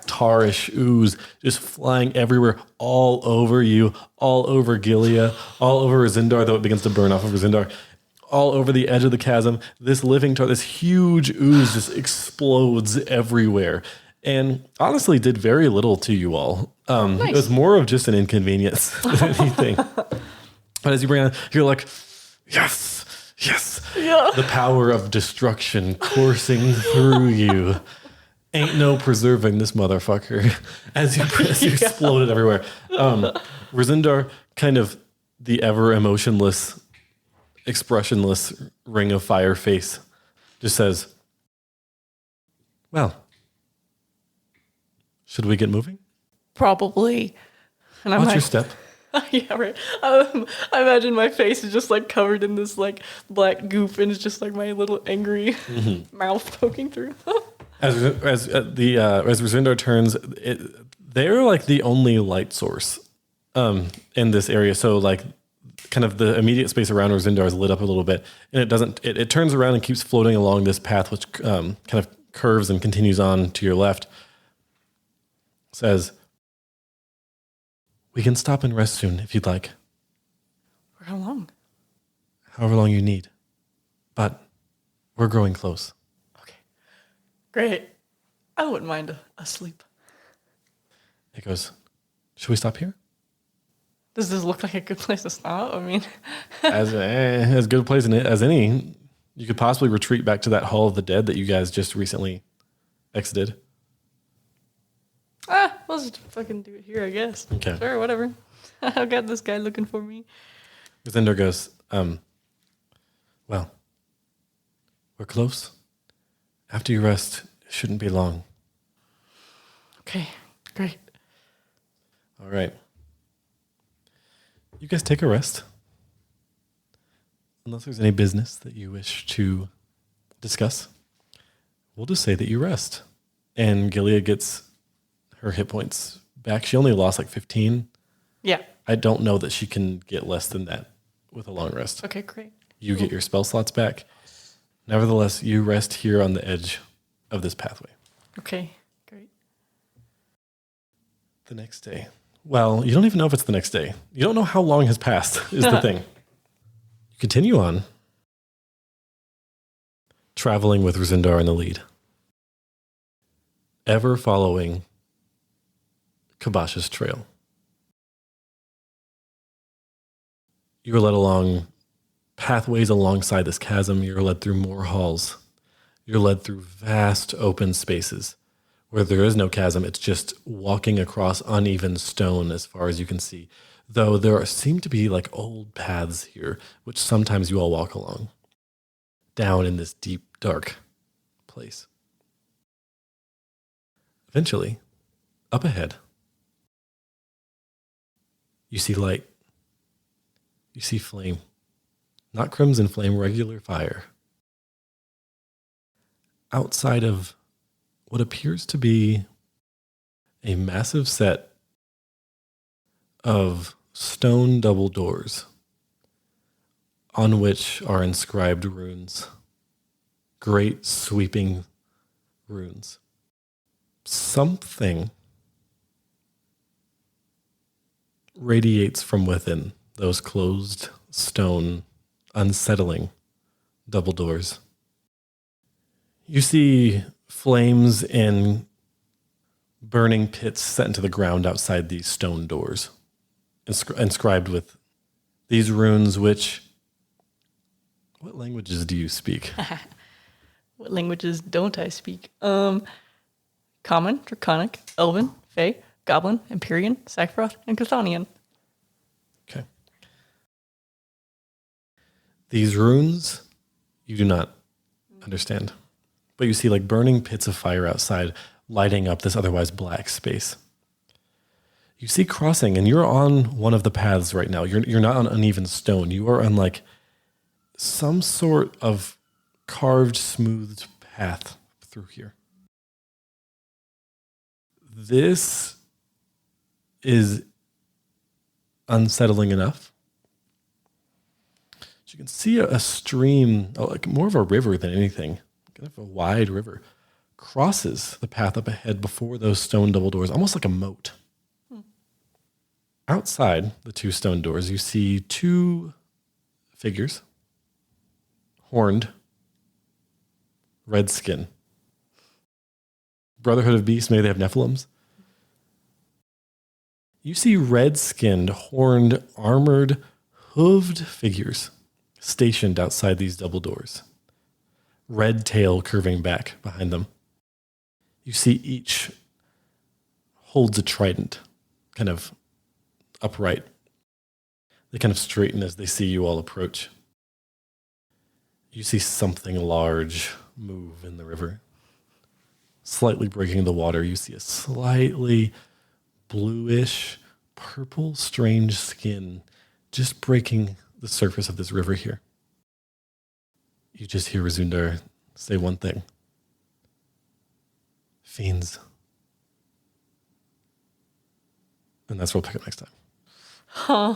tarish ooze just flying everywhere, all over you, all over Gilead, all over Rzundar, though it begins to burn off of Rzundar, all over the edge of the chasm. This this huge ooze just explodes everywhere, and honestly did very little to you all. Nice. It was more of just an inconvenience than anything. But as you bring on, you're like, yes. Yeah. The power of destruction coursing through you. Ain't no preserving this motherfucker. As you exploded everywhere. Rzundar, kind of the ever emotionless, expressionless ring of fire face, just says, well, should we get moving? Probably. And I'm What's like, your step? yeah, right. I imagine my face is just like covered in this like black goop, and it's just like my little angry mouth poking through. As Rzundar turns, they're like the only light source in this area. So like, kind of the immediate space around Rzundar is lit up a little bit, and it doesn't. It turns around and keeps floating along this path, which kind of curves and continues on to your left. Says, we can stop and rest soon if you'd like. For how long? However long you need. But we're growing close. Okay. Great. I wouldn't mind a sleep. It goes, should we stop here? Does this look like a good place to stop? I mean, as good a place as any. You could possibly retreat back to that Hall of the Dead that you guys just recently exited. we'll just fucking do it here, I guess. Okay. Sure, whatever. I've got this guy looking for me. Rzundar goes, well, we're close. After you rest, it shouldn't be long. Okay, great. All right. You guys take a rest. Unless there's any business that you wish to discuss, we'll just say that you rest. And Gilead gets her hit points back. She only lost like 15. Yeah. I don't know that she can get less than that with a long rest. Okay, great. You get your spell slots back. Nevertheless, you rest here on the edge of this pathway. Okay, great. The next day. Well, you don't even know if it's the next day. You don't know how long has passed, is the thing. You continue on, traveling with Rzundar in the lead, ever following Khabash's trail. You're led along pathways alongside this chasm. You're led through more halls. You're led through vast open spaces where there is no chasm. It's just walking across uneven stone as far as you can see. Though seem to be like old paths here, which sometimes you all walk along, down in this deep, dark place. Eventually, up ahead, you see light. You see flame. Not crimson flame, regular fire. Outside of what appears to be a massive set of stone double doors on which are inscribed runes. Great sweeping runes. Something radiates from within those closed stone, unsettling double doors. You see flames and burning pits set into the ground outside these stone doors, inscribed with these runes, which... What languages do you speak? What languages don't I speak? Common, Draconic, Elven, Fey, Goblin, Empyrean, Sackfroth, and Chthonian. Okay. These runes, you do not understand. But you see like burning pits of fire outside, lighting up this otherwise black space. You see crossing, and you're on one of the paths right now. You're not on uneven stone. You are on like some sort of carved, smoothed path through here. This is unsettling enough. You can see a stream, like more of a river than anything, kind of a wide river, crosses the path up ahead before those stone double doors, almost like a moat. Outside the two stone doors, you see two figures, horned, red skin. Brotherhood of Beasts, maybe they have Nephilims. You see red-skinned, horned, armored, hooved figures stationed outside these double doors, red tail curving back behind them. You see each holds a trident, kind of upright. They kind of straighten as they see you all approach. You see something large move in the river. Slightly breaking the water, you see a slightly bluish, purple, strange skin just breaking the surface of this river here. You just hear Rzundar say one thing. Fiends. And that's where we'll pick up next time. Huh.